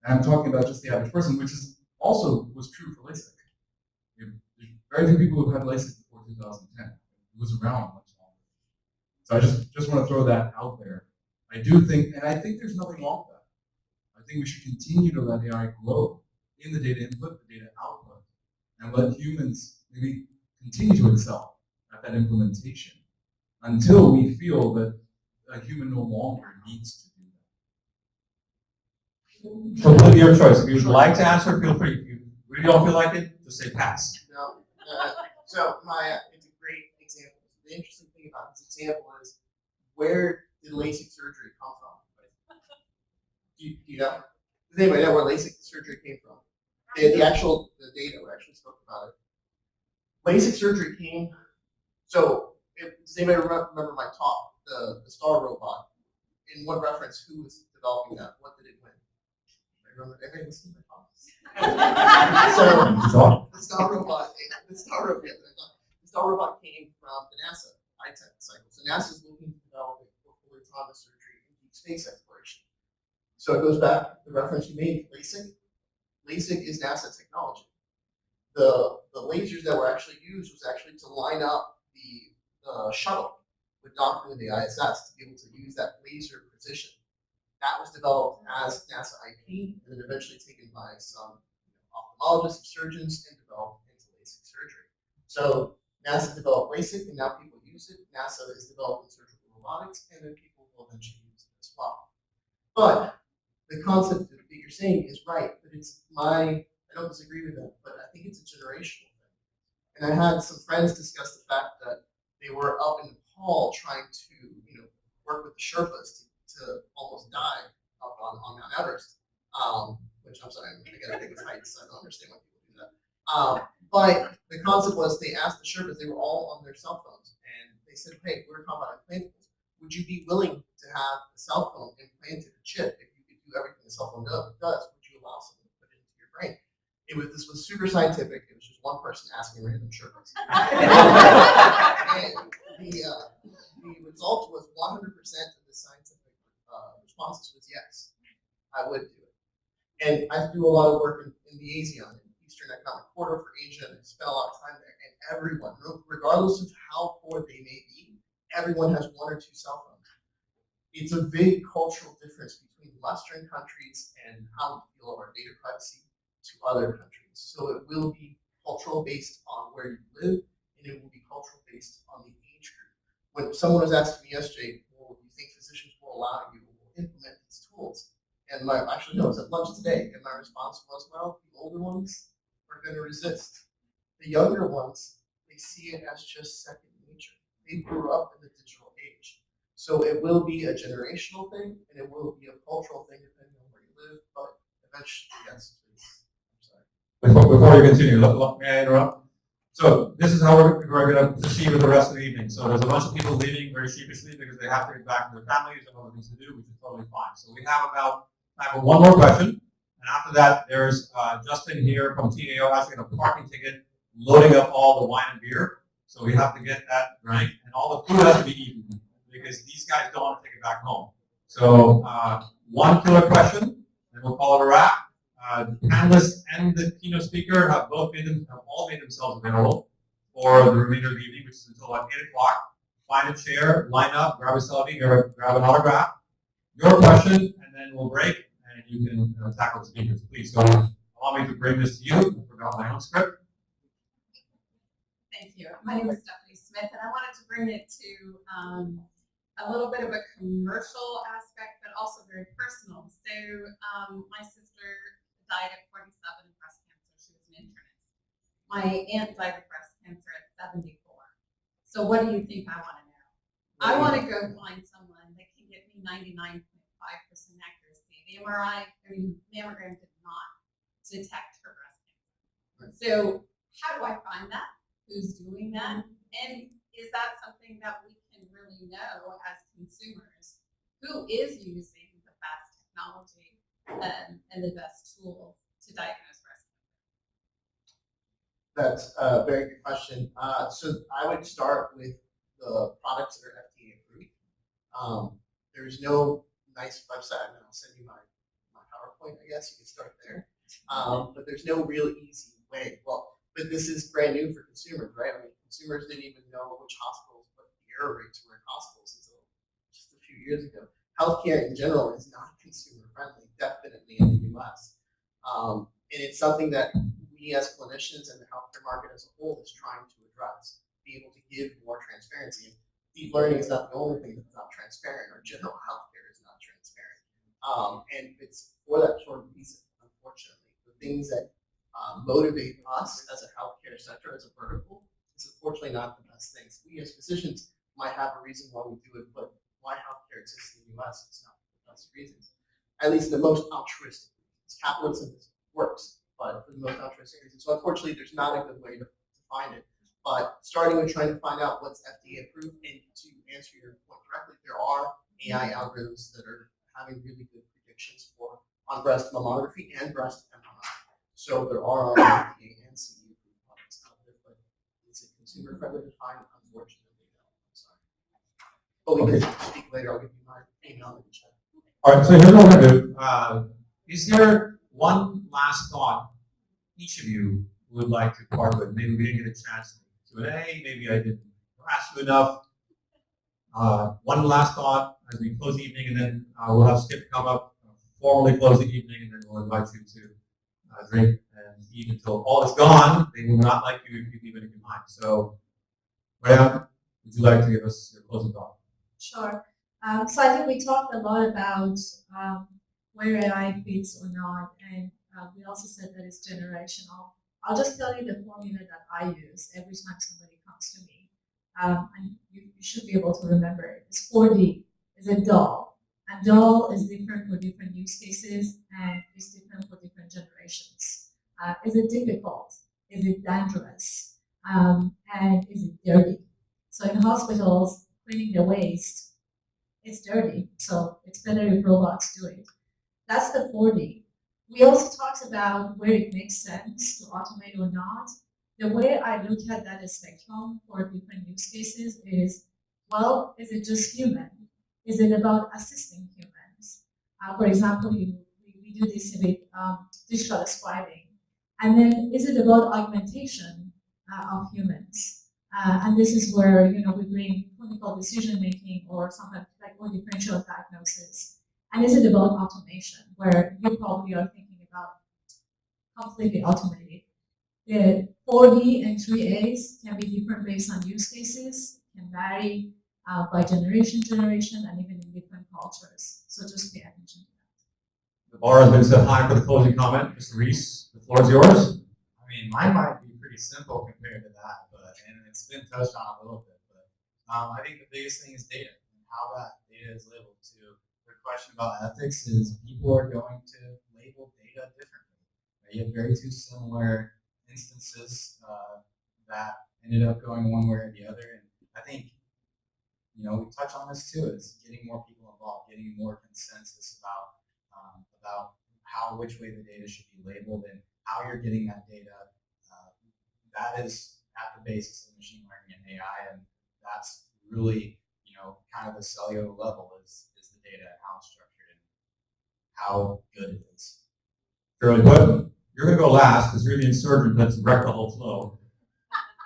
And I'm talking about just the average person, which is also was true for LASIK. There's very few people who had LASIK before 2010. It was around much longer. So I just want to throw that out there. I do think, and I think there's nothing wrong with that. I think we should continue to let AI grow in the data input, the data output, and let humans maybe continue to excel at that implementation until we feel that a human no longer needs to do that. Completely your choice. If you'd like to answer, feel free. If you really don't feel like it, just say pass. No, so it's a great example. The interesting thing about this example is, where did LASIK surgery come from? Do you know? Does anybody know where LASIK surgery came from? The data we actually spoke about it. LASIK surgery came. So does anybody remember my talk, the Star robot? In what reference? Who was developing that? What did it win? Remember, everybody listened to my talk. So the Star robot came from the NASA high-tech cycle. So NASA is looking to develop it for fully autonomous surgery and deep space exploration. So it goes back to the reference you made, LASIK. LASIK is NASA technology. The lasers that were actually used was actually to line up the shuttle with docking with the ISS to be able to use that laser precision. That was developed as NASA IP and then eventually taken by some ophthalmologists, surgeons, and developed into LASIK surgery. So NASA developed LASIK, and now people use it. NASA is developing surgical robotics, and then people will eventually use it as well. But the concept that you're saying is right, but I don't disagree with that, but I think it's a generational thing. And I had some friends discuss the fact that they were up in Nepal trying to, work with the Sherpas to almost die up on Mount Everest, which I'm sorry, again, I think it's heights, so I don't understand why people do that. But the concept was, they asked the Sherpas, they were all on their cell phones, and they said, hey, we're talking about implantables. Would you be willing to have a cell phone implanted a chip if you could do everything a cell phone does? Would you allow someone to put it into your brain? This was super scientific. It was just one person asking random Sherpas. And the result was 100% of the scientific responses was yes, I would do it. And I do a lot of work in the ASEAN, in the Eastern Economic Corridor for Asia, and I spent a lot of time there. And everyone, regardless of how poor they may be, everyone has one or two cell phones. It's a big cultural difference between Western countries and how we feel about data privacy to other countries. So it will be cultural based on where you live, and it will be cultural based on the age group. When someone was asking me yesterday, well, do you think physicians will allow you to implement these tools? And it was at lunch today, and my response was, well, the older ones are going to resist. The younger ones, they see it as just second nature. They grew up in the digital age. So it will be a generational thing, and it will be a cultural thing depending on where you live, but eventually, yes, please. I'm sorry. Before you continue, may I interrupt? So this is how we're going to proceed with the rest of the evening. So there's a bunch of people leaving very sheepishly because they have to get back to their families and other things to do, which is totally fine. So we have about time for one more question. And after that, there's Justin here from TAO asking a parking ticket, loading up all the wine and beer. So we have to get that drank, and all the food has to be eaten because these guys don't want to take it back home. So one killer question, and we'll call it a wrap. The panelists and the keynote speaker have all made themselves available for the remainder of the evening, which is until about 8 o'clock. Find a chair, line up, grab a selfie, grab an autograph. your question, and then we'll break, and you can tackle the speakers. Please, so allow me to bring this to you. I forgot my own script. Thank you. My name is Stephanie Smith, and I wanted to bring it to a little bit of a commercial aspect, but also very personal. So my sister died at 47 of breast cancer. She was an internist. My aunt died of breast cancer at 74. So what do you think I want to know? I want to go find someone that can get me 99.5% accuracy. The mammogram did not detect her breast cancer. So how do I find that? Who's doing that? And is that something that we can really know as consumers? Who is using the best technology and the best tools to diagnose breast cancer? That's a very good question. So I would start with the products that are FDA approved. There's no nice website. I'll send you my PowerPoint, I guess. You can start there. But there's no real easy way. Well, but this is brand new for consumers, right? I mean, consumers didn't even know which hospitals, what the error rates were in hospitals until just a few years ago. Healthcare in general is not consumer friendly, definitely in the US. And it's something that we as clinicians and the healthcare market as a whole is trying to address, be able to give more transparency. Deep learning is not the only thing that's not transparent, or general healthcare is not transparent. And it's for that sort of reason, unfortunately. The things that motivate us as a healthcare sector, as a vertical, is unfortunately not the best things. We as physicians might have a reason why we do it, but why healthcare exists in the US is not the best reasons. At least the most altruistic reasons. Capitalism works, but for the most altruistic reasons. So unfortunately, there's not a good way to find it. But starting with trying to find out what's FDA approved, and to answer your point directly, there are AI algorithms that are having really good predictions on breast mammography and breast MRI. So there are FDA and CE approved products out there, but is it consumer friendly to find? Unfortunately, no. I'm sorry. But we can speak later. I'll give you my email in the chat. All right, so here's what we're gonna do. Is there one last thought each of you would like to part with? Maybe we didn't get a chance to Q&A, maybe I didn't harass you enough. One last thought as we close the evening, and then we'll have Skip come up, formally close the evening, and then we'll invite you to drink and eat until all is gone. They will not like you if you leave anything behind. So, Rhea, would you like to give us your closing thought? Sure. So I think we talked a lot about where AI fits or not, and we also said that it's generational. I'll just tell you the formula that I use every time somebody comes to me, and you should be able to remember it. It's 4D. It's a doll. A doll is different for different use cases, and it's different for different generations. Is it difficult? Is it dangerous? And is it dirty? So in hospitals, cleaning the waste, it's dirty. So it's better if robots do it. That's the 4D. We also talked about where it makes sense to automate or not. The way I look at that spectrum for different use cases is, well, is it just human? Is it about assisting humans? For example, we do this with digital scribing. And then is it about augmentation of humans? And this is where we bring clinical decision making or something like more differential diagnosis. And is it about automation, where you probably are thinking about completely automated? The 4D and 3As can be different based on use cases, can vary by generation, and even in different cultures. So just pay attention to that. The bar has been set high for the closing comment. Mr. Reese, the floor is yours. I mean, mine might be pretty simple compared to that, and it's been touched on a little bit, but I think the biggest thing is data and how that data is labeled. To the question about ethics is people are going to label data differently. You have very two similar instances that ended up going one way or the other, and I think we touch on this too, is getting more people involved, getting more consensus about which way the data should be labeled and how you're getting that data. That is at the basis of machine learning and AI, and that's really kind of the cellular level is the data and how it's structured and how good it is. Fairly put. You're going to go last because you're the insurgent that's wrecked the whole flow.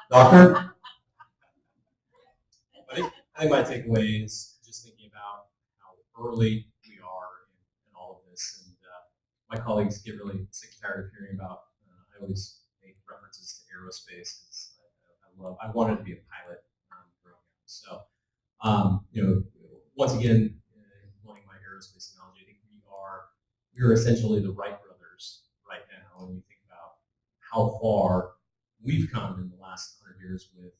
Doctor? I think my takeaway is just thinking about how early we this, and my colleagues get really sick and tired of hearing about. I always make references to aerospace. I wanted to be a pilot growing up. So, once again, employing my aerospace analogy, I think we're essentially the Wright brothers right now. When you think about how far we've come in the last 100 years with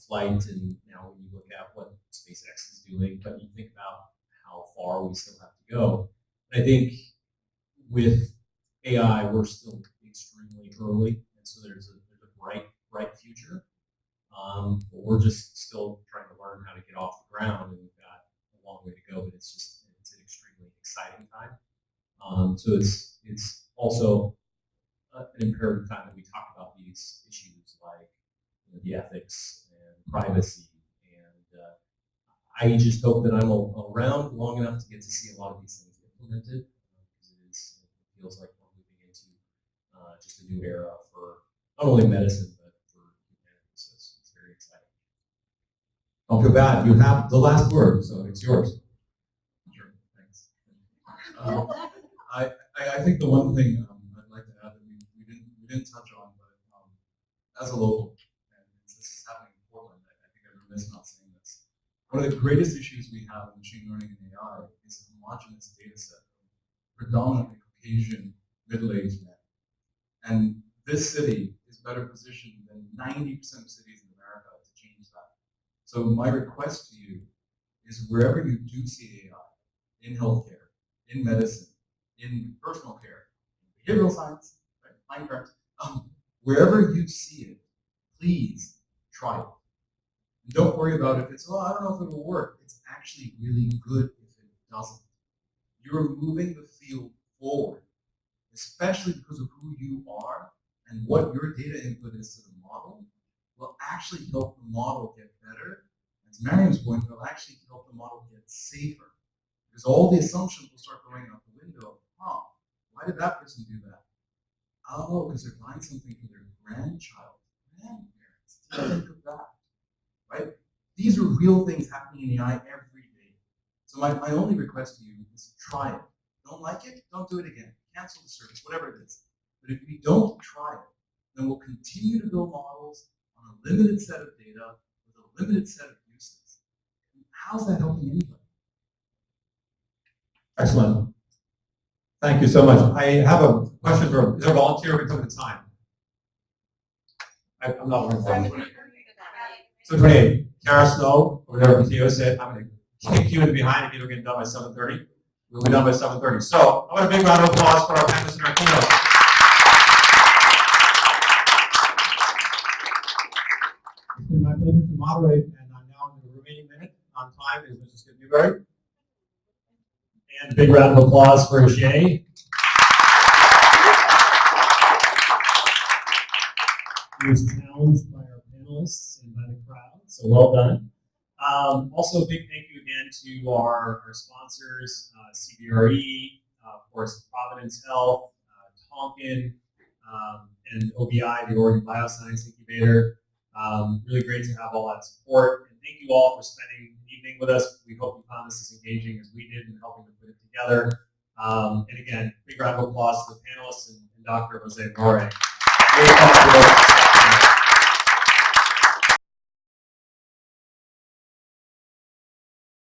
flight, and now when you look at what SpaceX is doing, but you think about how far we still have to go. And I think with AI, we're still extremely early, and so there's a bright future. But we're just still trying to learn how to get off the ground, and we've got a long way to go. But it's an extremely exciting time. So it's also an imperative time that we talk about these issues like the ethics and privacy. And I just hope that I'm around long enough to get to see a lot of these things implemented, because it feels like we're moving into just a new era for not only medicine but for humanity. So it's very exciting. Don't feel bad. You have the last word, so it's yours. Sure, thanks. I think the one thing I'd like to add that we didn't touch on, but as a local, and this is happening in Portland, I think I'm remiss not saying this. One of the greatest issues we have in machine learning and AI is a homogeneous data set of predominantly Caucasian middle-aged men. And this city is better positioned than 90% of cities in America to change that. So my request to you is wherever you do see AI, in healthcare, in medicine, in personal care, in behavioral science, right, Minecraft, wherever you see it, please try it. And don't worry about if it's, I don't know if it'll work. It's actually really good if it doesn't. You're moving the field forward, especially because of who you are and what your data input is to the model will actually help the model get better. As Mariam's point, it'll actually help the model get safer. Because all the assumptions will start going out the window. Why did that person do that? Oh, because they're buying something for their grandchild. Grandparents. Think of that. Right? These are real things happening in AI every day. So my only request to you is try it. Don't like it? Don't do it again. Cancel the service, whatever it is. But if we don't try it, then we'll continue to build models on a limited set of data with a limited set of uses. How's that helping anybody? Excellent. Thank you so much. I have a question for, is there a volunteer who took the time? I'm not learning from. So 28, Kara Snow, over there with Theo said, I'm going to kick you in the behind if you don't get done by 7:30. We'll be done by 7:30. So I want a big round of applause for our panelists and our keynote. It's been my pleasure to moderate, and I'm now in the remaining minute on time is Mr. Skip Newberry. And a big round of applause for Jay. He was challenged by our panelists and by the crowd, so well done. Also, a big thank you again to our sponsors, CBRE, of course, Providence Health, Tonkin, and OBI, the Oregon Bioscience Incubator. Really great to have all that support. And thank you all for spending the evening with us. We hope you found this as engaging as we did in helping to put it together. And again, big round of applause to the panelists and Dr. Jose Morey. Really